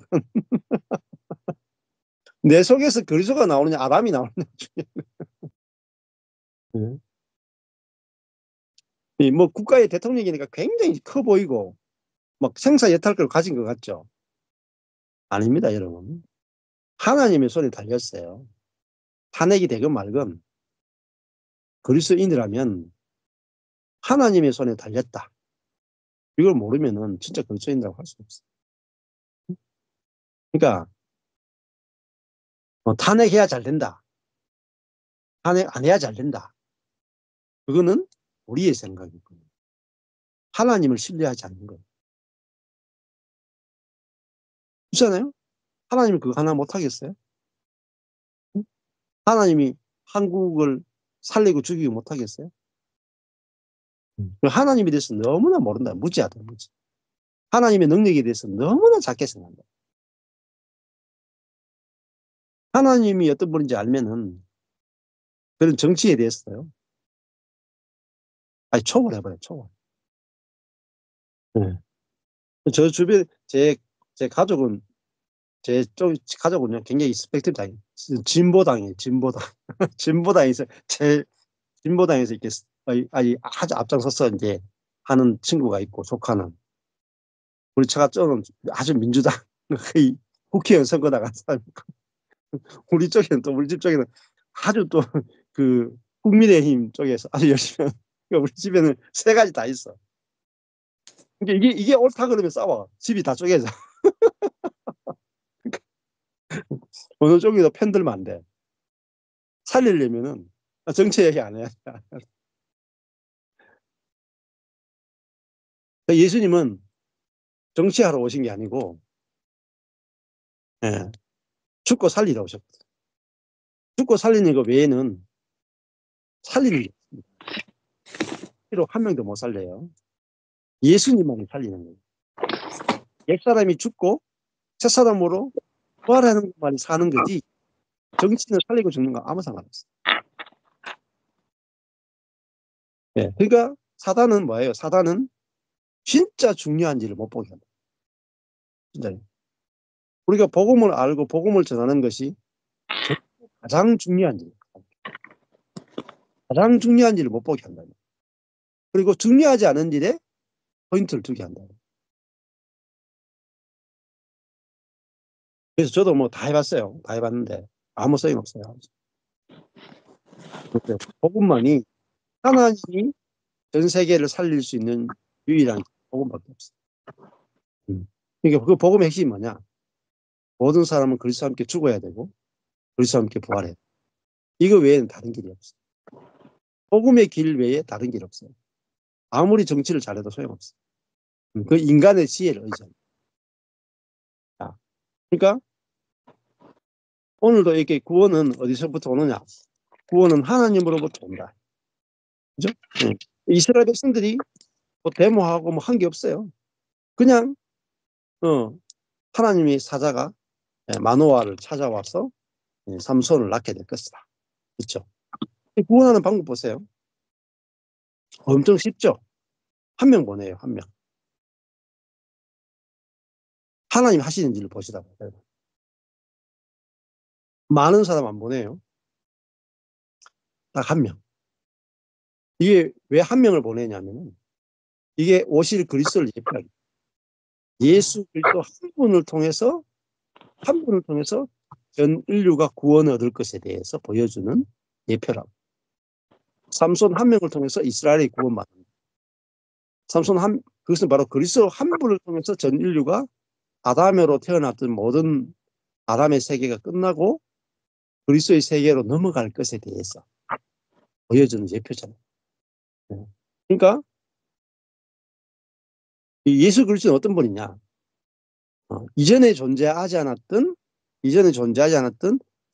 내 속에서 그리스도가 나오느냐 아담이 나오느냐 중요해요. 뭐 국가의 대통령이니까 굉장히 커 보이고 막 생사 여탈을 가진 것 같죠. 아닙니다, 여러분. 하나님의 손에 달렸어요. 탄핵이 되건 말건 그리스도인이라면 하나님의 손에 달렸다. 이걸 모르면은 진짜 그리스도인이라고 할 수 없어요. 그러니까 탄핵해야 잘 된다. 탄핵 안 해야 잘 된다. 그거는 우리의 생각이고 하나님을 신뢰하지 않는 거예요. 그렇잖아요? 하나님이 그거 하나 못하겠어요? 하나님이 한국을 살리고 죽이고 못하겠어요? 하나님에 대해서 너무나 모른다. 무지하다. 무지. 하나님의 능력에 대해서 너무나 작게 생각한다. 하나님이 어떤 분인지 알면은 그런 정치에 대해서요. 아니, 초월해버려요. 초월. 네. 저 주변 제 가족은 제 쪽 가족은요 굉장히 스펙트럼 당이 진보당이에요. 진보당. 진보당에서 제 진보당에서 이렇게 아니 아주 앞장서서 이제 하는 친구가 있고 조카는 우리 처가 쪽은 아주 민주당 거의 국회의원 선거 나간 사람 우리 쪽에는 또 우리 집 쪽에는 아주 또 그 국민의힘 쪽에서 아주 열심히 우리 집에는 세 가지 다 있어. 그러니까 이게 옳다 그러면 싸워. 집이 다 쪼개져. 어느 쪽에도 편들면 안 돼. 살리려면은 정치 얘기 안 해야 돼. 예수님은 정치하러 오신 게 아니고 예, 죽고 살리러 오셨거든. 죽고 살리는 거 외에는 살리는 게 한 명도 못 살려요. 예수님만이 살리는 거예요. 옛사람이 죽고 새사람으로 부활하는 것만 사는 거지 정치는 살리고 죽는 거 아무 상관없어요. 예, 그러니까 사단은 뭐예요? 사단은 진짜 중요한지를 못 보게 한다. 진짜요. 우리가 복음을 알고 복음을 전하는 것이 가장 중요한지, 가장 중요한지를 못 보게 한다. 그리고 중요하지 않은 일에 포인트를 두게 한다. 그래서 저도 뭐 다 해봤어요. 다 해봤는데 아무 소용 없어요. 복음만이 하나님이 전 세계를 살릴 수 있는 유일한 복음밖에 없어요. 그러니까 그 복음의 핵심이 뭐냐? 모든 사람은 그리스도와 함께 죽어야 되고 그리스도와 함께 부활해야 돼. 이거 외에는 다른 길이 없어요. 복음의 길 외에 다른 길 없어요. 아무리 정치를 잘해도 소용없어요. 그 인간의 지혜를 의지합니다. 그러니까 오늘도 이렇게 구원은 어디서부터 오느냐? 구원은 하나님으로부터 온다. 그죠? 이스라엘 백성들이 뭐 데모하고 뭐 한 게 없어요. 그냥 하나님이 사자가 마노아를 찾아와서 삼손을 낳게 될 것이다. 그렇죠? 구원하는 방법 보세요. 엄청 쉽죠? 한 명 보내요. 한 명. 하나님 하시는 일을 보시라고. 많은 사람 안 보내요. 딱 한 명. 이게 왜 한 명을 보내냐면 이게 오실 그리스도를 예표하기. 예수 그리스도 한 분을 통해서 전 인류가 구원을 얻을 것에 대해서 보여주는 예표라고. 삼손 한 명을 통해서 이스라엘이 구원받는. 그것은 바로 그리스도 한 분을 통해서 전 인류가 아담으로 태어났던 모든 아담의 세계가 끝나고 그리스도의 세계로 넘어갈 것에 대해서 보여주는 예표잖아요. 그러니까 예수 그리스도는 어떤 분이냐? 이전에 존재하지 않았던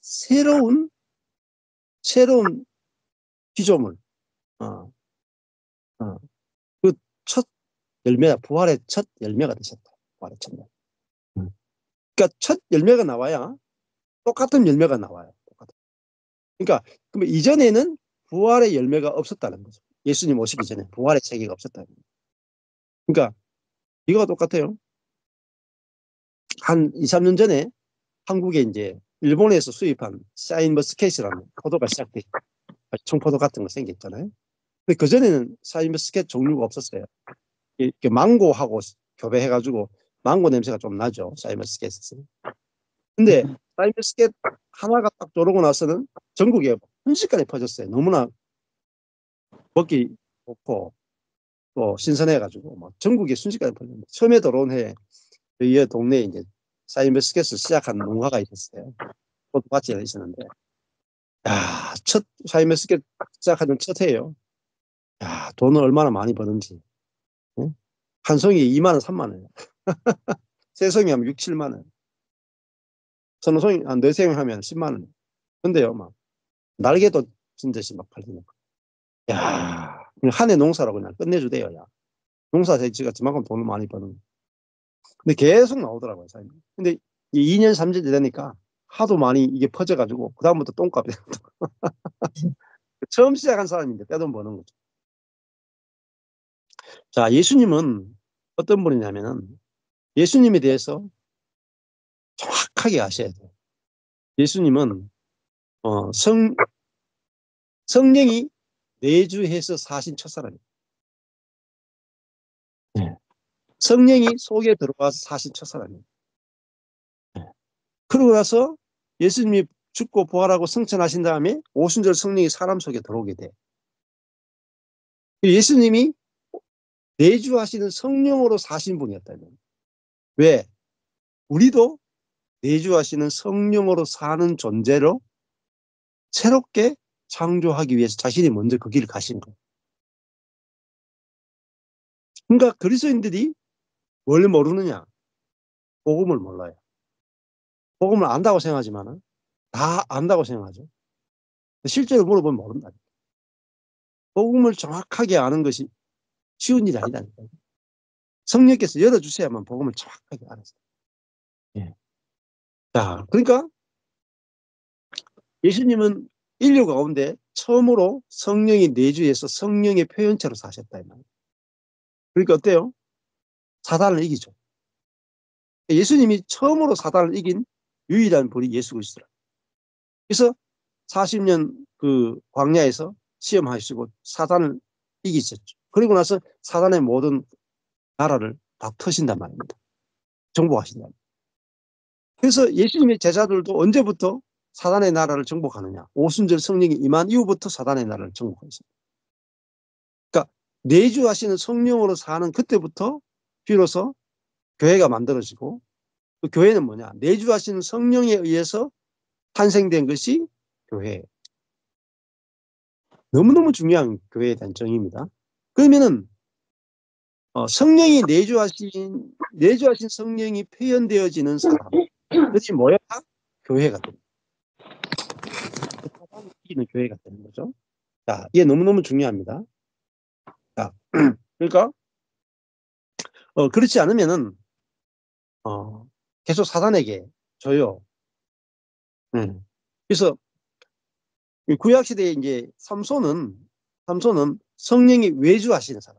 새로운 피조물. 그 첫 열매가 부활의 첫 열매가 되셨다. 부활의 첫 열매. 그러니까 첫 열매가 나와야 똑같은 열매가 나와요. 그러니까 그러면 이전에는 부활의 열매가 없었다는 거죠. 예수님 오시기 전에 부활의 세계가 없었다는 거죠. 그러니까 이거가 똑같아요. 한 2, 3년 전에 한국에 이제 일본에서 수입한 샤인머스켓이라는 포도가 시작돼 청포도 같은 거 생겼잖아요. 근데 그전에는 샤인머스켓 종류가 없었어요. 이렇게 망고하고 교배해가지고 망고 냄새가 좀 나죠. 샤인머스켓에서. 근데 샤인머스켓 하나가 딱 들어오고 나서는 전국에 순식간에 퍼졌어요. 너무나 먹기 좋고 또 신선해가지고 막 전국에 순식간에 퍼졌는데 처음에 들어온 해에 저희 동네에 이제 샤인머스켓을 시작한 농가가 있었어요. 포도밭이 있었는데 첫 샤인머스켓 시작하는 첫 해예요. 돈을 얼마나 많이 버는지. 응? 한 송이에 2만 원, 3만 원. 세 송이 하면 6, 7만 원. 서너 송이, 한 네 송이 하면 10만 원. 근데요, 막, 날개도 진 듯이 막 팔리는 거. 한 해 농사로 그냥 끝내주대요, 야. 농사 대지가 그만큼 돈을 많이 버는 거. 근데 계속 나오더라고요, 사장님. 근데 2년, 3년 되니까 하도 많이 이게 퍼져가지고, 그다음부터 똥값이. 처음 시작한 사람인데 떼돈 버는 거죠. 자, 예수님은 어떤 분이냐면은, 예수님에 대해서 정확하게 아셔야 돼요. 예수님은 성령이 내주해서 사신 첫사람이에요. 네. 성령이 속에 들어와서 사신 첫사람이에요. 네. 그러고 나서 예수님이 죽고 부활하고 승천하신 다음에 오순절 성령이 사람 속에 들어오게 돼. 예수님이 내주하시는 성령으로 사신 분이었다면 왜? 우리도 내주하시는 성령으로 사는 존재로 새롭게 창조하기 위해서 자신이 먼저 그 길을 가신 거예요. 그러니까 그리스도인들이 뭘 모르느냐? 복음을 몰라요. 복음을 안다고 생각하지만 다 안다고 생각하죠. 실제로 물어보면 모른다. 복음을 정확하게 아는 것이 쉬운 일이 아니다니까요. 성령께서 열어주셔야만 복음을 정확하게 알았어요. 예. 자, 그러니까 예수님은 인류 가운데 처음으로 성령이 내주해서 성령의 표현체로 사셨다. 그러니까 어때요? 사단을 이기죠. 예수님이 처음으로 사단을 이긴 유일한 분이 예수 그리스도라. 그래서 40년 그 광야에서 시험하시고 사단을 이기셨죠. 그리고 나서 사단의 모든 나라를 다 터신단 말입니다. 정복하신단 말입니다. 그래서 예수님의 제자들도 언제부터 사단의 나라를 정복하느냐? 오순절 성령이 임한 이후부터 사단의 나라를 정복했습니다. 그러니까 내주하시는 성령으로 사는 그때부터 비로소 교회가 만들어지고 그 교회는 뭐냐? 내주하시는 성령에 의해서 탄생된 것이 교회예요. 너무너무 중요한 교회에 대한 정의입니다. 그러면은 성령이 내주하신 성령이 표현되어지는 사람, 그것이 뭐야? 교회가 됩니다. 사단을 이기는 교회가 되는 거죠. 자, 이게 너무너무 중요합니다. 자, 그러니까 그렇지 않으면은 계속 사단에게 져요. 그래서 구약 시대에 이제 삼손은 성령이 외주하시는 사람.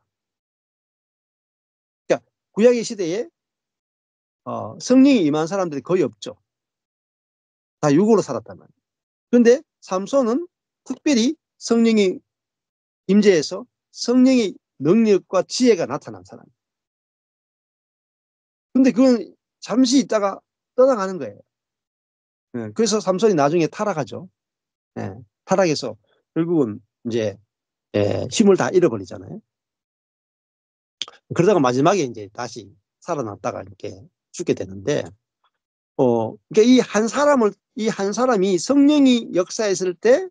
그러니까 구약의 시대에 성령이 임한 사람들이 거의 없죠. 다 육으로 살았단 말이에요. 그런데 삼손은 특별히 성령이 임재해서 성령의 능력과 지혜가 나타난 사람이에요. 근데 그건 잠시 있다가 떠나가는 거예요. 그래서 삼손이 나중에 타락하죠. 타락해서 결국은 이제 힘을 다 잃어버리잖아요. 그러다가 마지막에 이제 다시 살아났다가 이렇게 죽게 되는데, 그러니까 이 한 사람이 성령이 역사했을 때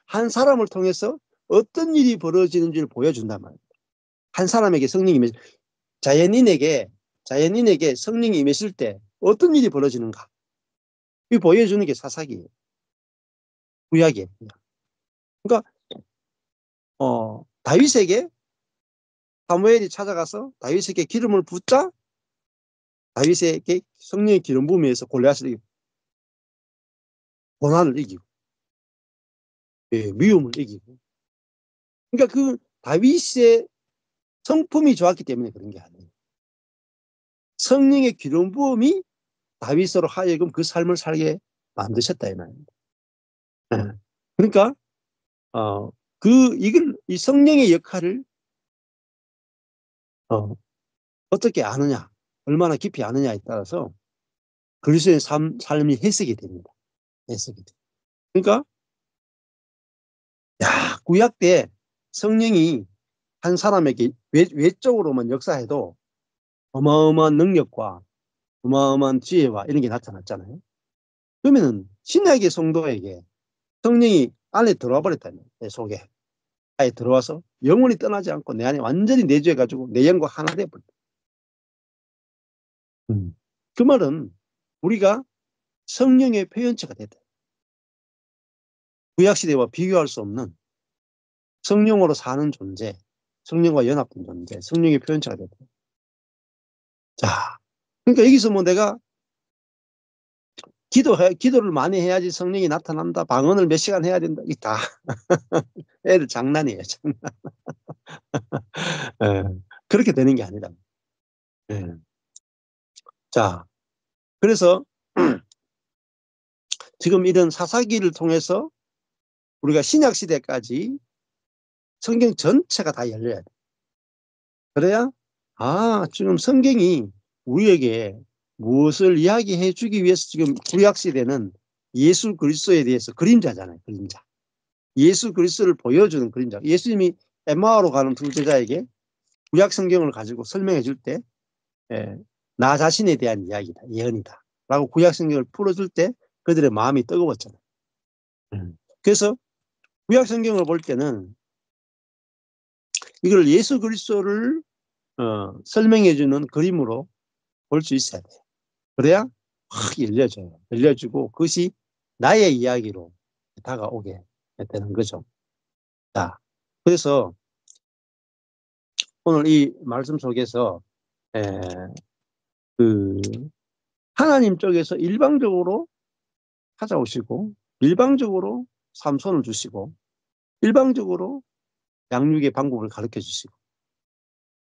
한 사람을 통해서 어떤 일이 벌어지는지를 보여준단 말이에요. 한 사람에게 성령이 자연인에게 성령이 임했을 때 어떤 일이 벌어지는가. 이 보여주는 게 사사기예요. 구약이에요. 그러니까 다윗에게 사무엘이 찾아가서 다윗에게 기름을 붓자 다윗에게 성령의 기름 부음에 의해서 골리앗을 이기고 고난을 이기고 미움을 이기고. 그러니까 그 다윗의 성품이 좋았기 때문에 그런 게 아니에요. 성령의 기름 부음이 다윗으로 하여금 그 삶을 살게 만드셨다 이 말입니다. 그러니까 이 성령의 역할을 어떻게 아느냐, 얼마나 깊이 아느냐에 따라서 그리스도의 삶이 해석이 됩니다. 해석이 됩니다. 그러니까 구약 때 성령이 한 사람에게 외적으로만 역사해도 어마어마한 능력과 어마어마한 지혜와 이런 게 나타났잖아요. 그러면은 신약의 성도에게 성령이 안에 들어와 버렸다는 내 속에 아예 들어와서 영원히 떠나지 않고 내 안에 완전히 내주해가지고 내 영과 하나 돼버렸다. 그 말은 우리가 성령의 표현체가 됐다. 구약시대와 비교할 수 없는 성령으로 사는 존재, 성령과 연합된 존재, 성령의 표현체가 됐다. 자, 그러니까 여기서 뭐 내가 기도를 많이 해야지 성령이 나타난다. 방언을 몇 시간 해야 된다. 이게 다 애들 장난이에요. 장난. 그렇게 되는 게 아니다. 자, 그래서 지금 이런 사사기를 통해서 우리가 신약 시대까지 성경 전체가 다 열려야 돼. 그래야 지금 성경이 우리에게 무엇을 이야기해 주기 위해서 지금 구약 시대는 예수 그리스도에 대해서 그림자잖아요. 그림자. 예수 그리스도를 보여주는 그림자. 예수님이 엠마오로 가는 두 제자에게 구약 성경을 가지고 설명해 줄 때 나 자신에 대한 이야기다. 예언이다. 라고 구약 성경을 풀어줄 때 그들의 마음이 뜨거웠잖아요. 그래서 구약 성경을 볼 때는 이걸 예수 그리스도를 설명해 주는 그림으로 볼 수 있어야 돼요. 그래야 확 열려져요. 열려지고 그것이 나의 이야기로 다가오게 되는 거죠. 자, 그래서 오늘 이 말씀 속에서 그 하나님 쪽에서 일방적으로 찾아오시고 일방적으로 삼손을 주시고 일방적으로 양육의 방법을 가르쳐 주시고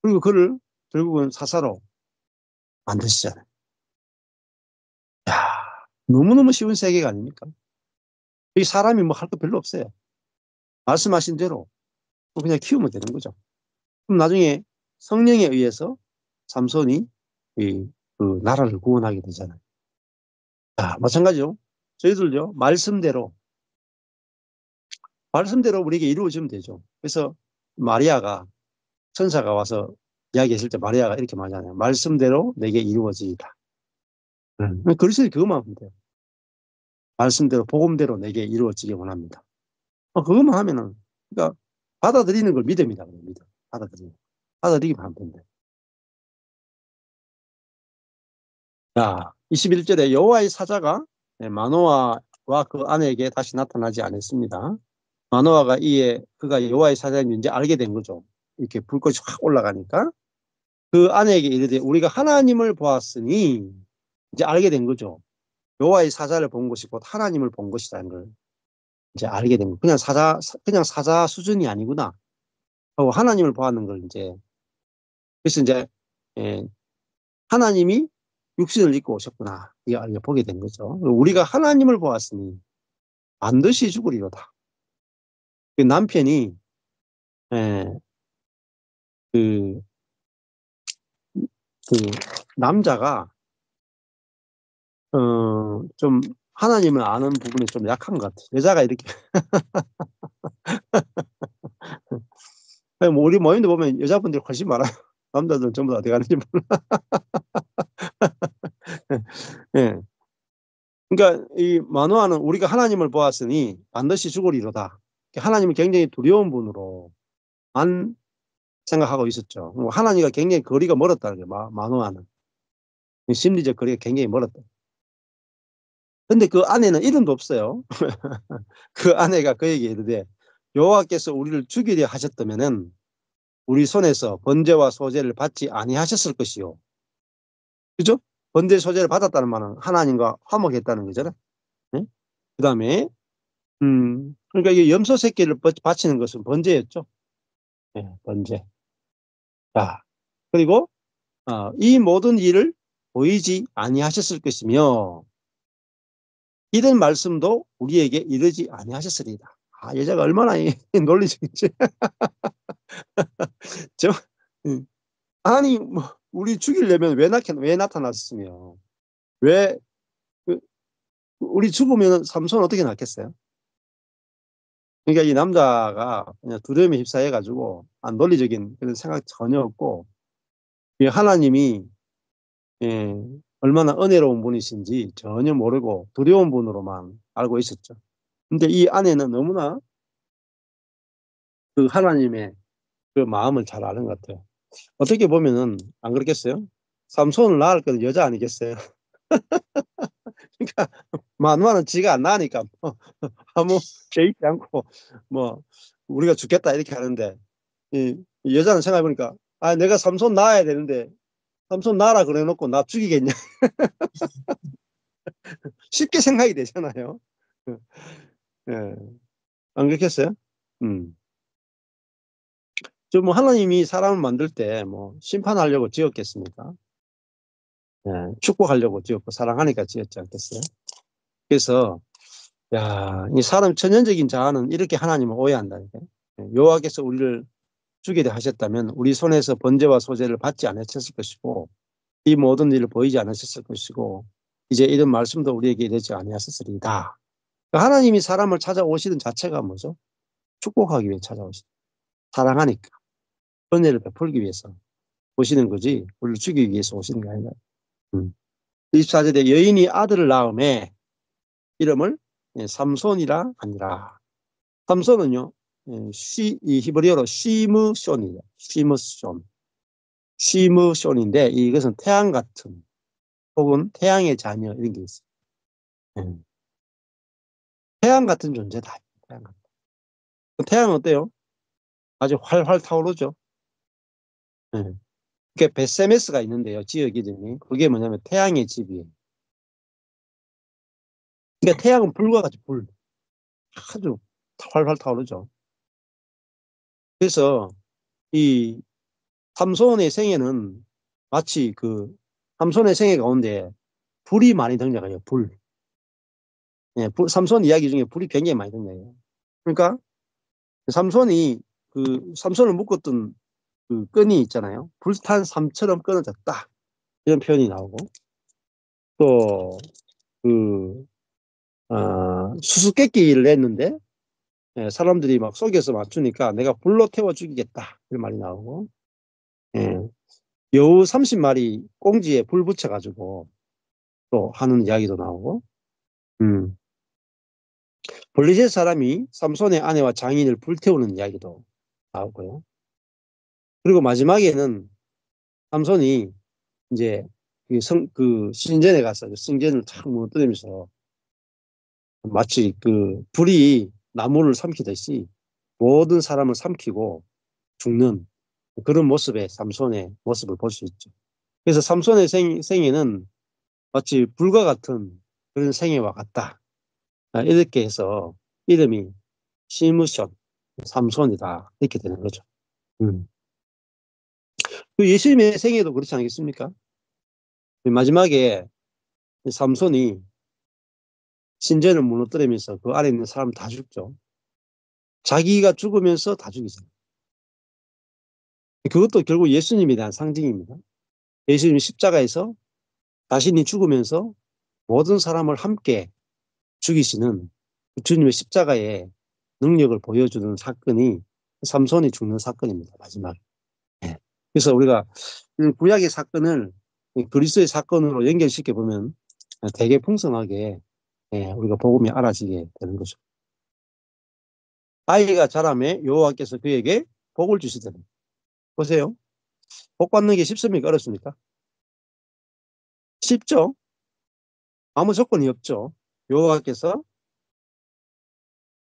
그리고 그를 결국은 사사로 만드시잖아요. 너무너무 쉬운 세계가 아닙니까? 이 사람이 뭐 할 거 별로 없어요. 말씀하신 대로 그냥 키우면 되는 거죠. 그럼 나중에 성령에 의해서 삼손이 그 나라를 구원하게 되잖아요. 마찬가지죠. 저희들요 말씀대로 우리에게 이루어지면 되죠. 그래서 마리아가 천사가 와서 이야기했을 때 마리아가 이렇게 말하잖아요. 말씀대로 내게 이루어지이다. 그리스도의 그것만 하면 돼요. 말씀대로 복음대로 내게 이루어지기 원합니다. 그것만 하면은 그러니까 받아들이는 걸 믿음이다. 믿음. 받아들이기만 하면 됩니다. 자, 21절에 여호와의 사자가 마노아와 그 아내에게 다시 나타나지 않았습니다. 마노아가 이에 그가 여호와의 사자인지 알게 된 거죠. 이렇게 불꽃이 확 올라가니까 그 아내에게 이르되 우리가 하나님을 보았으니, 이제 알게 된 거죠. 여호와의 사자를 본 것이 곧 하나님을 본 것이라는 걸 이제 알게 된 거. 그냥 사자 수준이 아니구나 하고 하나님을 보았는 걸 이제, 그래서 이제 하나님이 육신을 입고 오셨구나 이거 보게 된 거죠. 우리가 하나님을 보았으니 반드시 죽으리로다. 그 남편이 그, 그 남자가 좀 하나님을 아는 부분이 좀 약한 것 같아요. 여자가 이렇게 뭐 우리 모임도 보면 여자분들이 훨씬 많아요. 남자들은 전부 다 어디 가는지 몰라. 예. 그러니까 이 마노아는 우리가 하나님을 보았으니 반드시 죽으리로다. 하나님을 굉장히 두려운 분으로만 생각하고 있었죠. 하나님과 굉장히 거리가 멀었다는 거예요. 마노아는 심리적 거리가 굉장히 멀었다. 근데 그 아내는 이름도 없어요. 그 아내가 그에게 이르되 여호와께서 우리를 죽이려 하셨다면은 우리 손에서 번제와 소제를 받지 아니하셨을 것이요. 그죠? 번제 소제를 받았다는 말은 하나님과 화목했다는 거잖아요. 네? 그 다음에 그러니까 이 염소 새끼를 바치는 것은 번제였죠. 네, 번제. 자, 그리고 이 모든 일을 보이지 아니하셨을 것이며 이런 말씀도 우리에게 이르지 아니하셨으리다. 여자가 얼마나 논리적인지. 저, 아니 뭐 우리 죽이려면 왜 나타났으며 왜 우리 죽으면 삼손 어떻게 낳겠어요? 그러니까 이 남자가 그냥 두려움에 휩싸여가지고 논리적인 그런 생각 전혀 없고 이 하나님이 얼마나 은혜로운 분이신지 전혀 모르고 두려운 분으로만 알고 있었죠. 근데 이 아내는 너무나 그 하나님의 그 마음을 잘 아는 것 같아요. 어떻게 보면은 안 그렇겠어요? 삼손을 낳을 건 여자 아니겠어요? 그러니까 만만은 지가 안 나니까 뭐 아무 개의치 않고 뭐 우리가 죽겠다 이렇게 하는데 이 여자는 생각해 보니까 내가 삼손 낳아야 되는데 삼손 낳아라 그래 놓고 나 죽이겠냐. 쉽게 생각이 되잖아요. 예. 안 그렇겠어요? 음. 저 뭐 하나님이 사람을 만들 때 뭐 심판하려고 지었겠습니까? 예. 축복하려고 지었고 사랑하니까 지었지 않겠어요? 그래서 이 사람 천연적인 자아는 이렇게 하나님을 오해한다니까요. 여호와께서 우리를 죽이려 하셨다면 우리 손에서 번제와 소제를 받지 않으셨을 것이고 이 모든 일을 보이지 않으셨을 것이고 이제 이런 말씀도 우리에게 이르지 아니하셨으리이다. 그러니까 하나님이 사람을 찾아오시는 자체가 뭐죠? 축복하기 위해 찾아오시다. 사랑하니까 은혜를 베풀기 위해서 오시는 거지 우리를 죽이기 위해서 오시는 게 아니라. 24절에 여인이 아들을 낳음에 이름을 삼손이라 하니라. 삼손은요 이 히브리어로 시므손이에요. 시므손인데 이것은 태양 같은 혹은 태양의 자녀 이런 게 있어요. 태양 같은 존재다. 태양 같은. 태양은 어때요? 아주 활활 타오르죠. 그게 베세메스가 있는데요. 지역 이름이. 그게 뭐냐면 태양의 집이에요. 그러니까 태양은 불과 같이 불. 아주 활활 타오르죠. 그래서 이 삼손의 생애는 마치 그 삼손의 생애 가운데 불이 많이 등장해요. 불. 삼손 이야기 중에 불이 굉장히 많이 등장해요. 그러니까 삼손이 그 삼손을 묶었던 그 끈이 있잖아요. 불탄 삼처럼 끊어졌다. 이런 표현이 나오고 또 그 수수께끼를 냈는데 사람들이 막 속여서 맞추니까 내가 불로 태워 죽이겠다 이런 말이 나오고 여우 30마리 꽁지에 불 붙여가지고 또 하는 이야기도 나오고 블레셋 사람이 삼손의 아내와 장인을 불태우는 이야기도 나오고요. 그리고 마지막에는 삼손이 이제 그 신전에 가서 그 성전을 탁 무너뜨리면서 마치 그 불이 나무를 삼키듯이 모든 사람을 삼키고 죽는 그런 모습의 삼손의 모습을 볼 수 있죠. 그래서 삼손의 생애는 마치 불과 같은 그런 생애와 같다. 이렇게 해서 이름이 시므션, 삼손이다. 이렇게 되는 거죠. 그 예수님의 생애도 그렇지 않겠습니까? 마지막에 삼손이 신전을 무너뜨리면서 그 안에 있는 사람 다 죽죠. 자기가 죽으면서 다 죽이잖아요. 그것도 결국 예수님에 대한 상징입니다. 예수님이 십자가에서 자신이 죽으면서 모든 사람을 함께 죽이시는 주님의 십자가의 능력을 보여주는 사건이 삼손이 죽는 사건입니다. 마지막에. 예. 그래서 우리가 구약의 사건을 그리스도의 사건으로 연결시켜 보면 되게 풍성하게 우리가 복음이 알아지게 되는 거죠. 아이가 자라매 여호와께서 그에게 복을 주시더니. 보세요. 복 받는 게 쉽습니까? 어렵습니까? 쉽죠? 아무 조건이 없죠. 여호와께서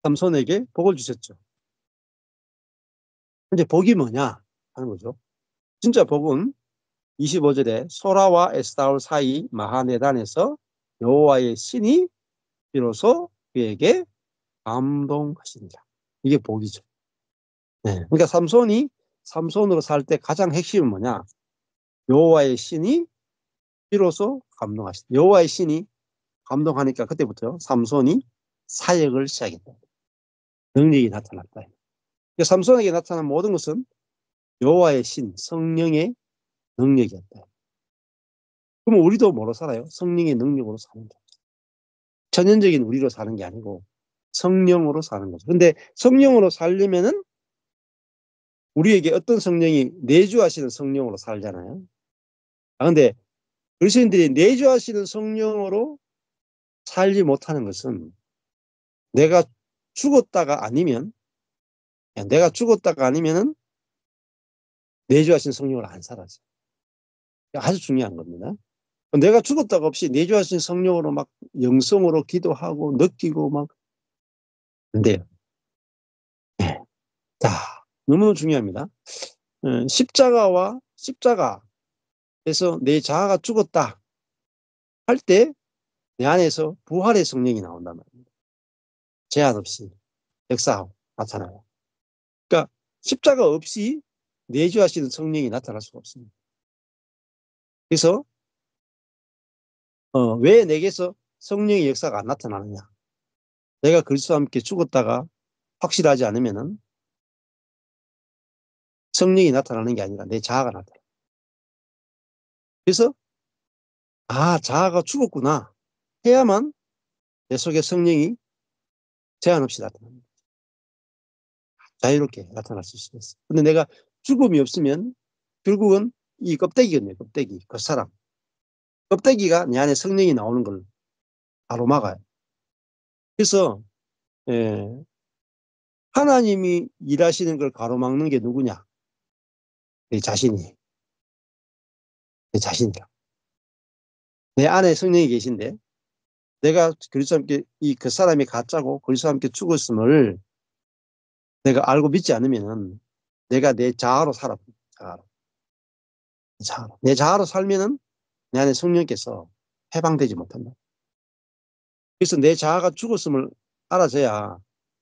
삼손에게 복을 주셨죠. 이제 복이 뭐냐 하는 거죠. 진짜 복은 25절에 소라와 에스타올 사이 마하네단에서 여호와의 신이 비로소 그에게 감동하시니라. 이게 복이죠. 네. 그러니까 삼손으로 살 때 가장 핵심은 뭐냐? 여호와의 신이 비로소 감동하시다. 여호와의 신이 감동하니까 그때부터 삼손이 사역을 시작했다. 능력이 나타났다. 그러니까 삼손에게 나타난 모든 것은 여호와의 신, 성령의 능력이었다. 그러면 우리도 뭐로 살아요? 성령의 능력으로 사는 거죠. 천연적인 우리로 사는 게 아니고 성령으로 사는 거죠. 근데 성령으로 살려면은 우리에게 어떤 성령이 내주하시는 성령으로 살잖아요. 근데 그리스도인들이 내주하시는 성령으로 살지 못하는 것은 내가 죽었다가 아니면은 내주하신 성령을 안 살아서. 아주 중요한 겁니다. 내가 죽었다가 없이 내주하신 성령으로 막 영성으로 기도하고 느끼고 막 안 돼요. 네. 자, 너무 중요합니다. 십자가에서 내 자아가 죽었다 할 때 내 안에서 부활의 성령이 나온단 말입니다. 제한 없이 역사하고 나타나요. 그러니까 십자가 없이 내주하시는 성령이 나타날 수가 없습니다. 그래서 왜 내게서 성령의 역사가 안 나타나느냐? 내가 그리스도와 함께 죽었다가 확실하지 않으면은 성령이 나타나는 게 아니라 내 자아가 나타나. 그래서 자아가 죽었구나 해야만 내 속에 성령이 제한 없이 나타납니다. 자유롭게 나타날 수 있어요. 근데 내가 죽음이 없으면 결국은 이 껍데기거든요. 껍데기. 그 사람. 껍데기가 내 안에 성령이 나오는 걸 바로 막아요. 그래서 하나님이 일하시는 걸 가로막는 게 누구냐? 내 자신이. 내 자신이다. 내 안에 성령이 계신데 내가 그리스도와 함께 그 사람이 가짜고 그리스도와 함께 죽었음을 내가 알고 믿지 않으면은 내가 내 자아로 살아. 내 자아로 살면은 내 안에 성령께서 해방되지 못한다. 그래서 내 자아가 죽었음을 알아져야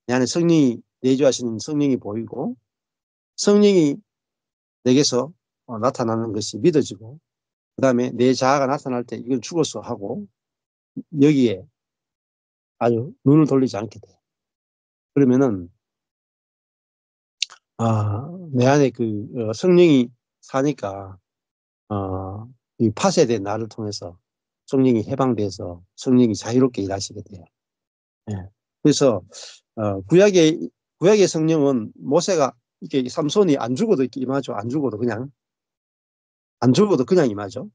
내 안에 성령이 내주하시는 성령이 보이고 성령이 내게서 나타나는 것이 믿어지고 그 다음에 내 자아가 나타날 때 이건 죽었어 하고 여기에 아주 눈을 돌리지 않게 돼. 그러면은 내 안에 그 성령이 사니까 이 파쇄된 나를 통해서 성령이 해방돼서 성령이 자유롭게 일하시게 돼요. 예. 그래서 구약의 성령은 모세가 이렇게 삼손이 안 죽어도 이렇게 임하죠. 안 죽어도 그냥 임하죠.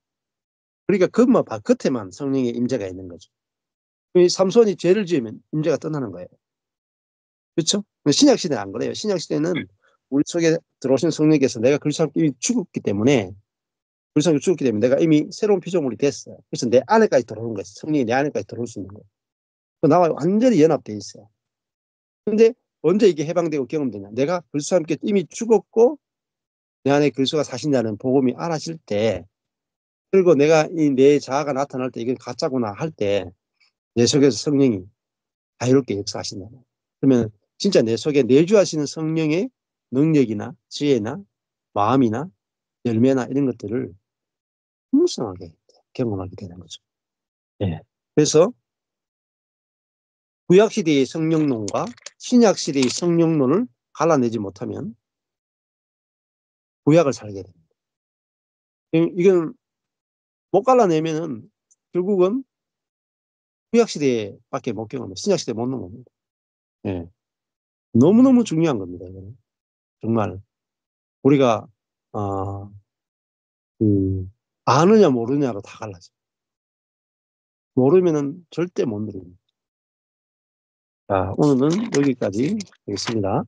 그러니까 겉에만 성령의 임재가 있는 거죠. 삼손이 죄를 지으면 임재가 떠나는 거예요. 그렇죠? 신약 시대는 안 그래요. 신약 시대는 우리 속에 들어오신 성령께서 내가 그리스도와 함께 죽었기 때문에 불성이 죽었기 때문에 내가 이미 새로운 피조물이 됐어요. 그래서 내 안에까지 들어오는 거예요. 성령이 내 안에까지 들어올 수 있는 거예요. 나와 완전히 연합돼 있어요. 근데 언제 이게 해방되고 경험되냐? 내가 그리스도와 함께 이미 죽었고 내 안에 그리스도가 사신다는 복음이 알아질 때, 그리고 내가 이 내 자아가 나타날 때 이건 가짜구나 할 때 내 속에서 성령이 자유롭게 역사하신다. 그러면 진짜 내 속에 내주하시는 성령의 능력이나 지혜나 마음이나 열매나 이런 것들을 풍성하게 경험하게 되는 거죠. 예. 그래서 구약시대의 성령론과 신약시대의 성령론을 갈라내지 못하면 구약을 살게 됩니다. 이건 못 갈라내면은 결국은 구약시대밖에 못 경험해요. 신약시대 못 넘어갑니다. 예. 너무너무 중요한 겁니다. 이거는. 정말 우리가 아느냐 모르냐로 다 갈라져. 모르면은 절대 못 누립니다. 자, 오늘은 여기까지 하겠습니다.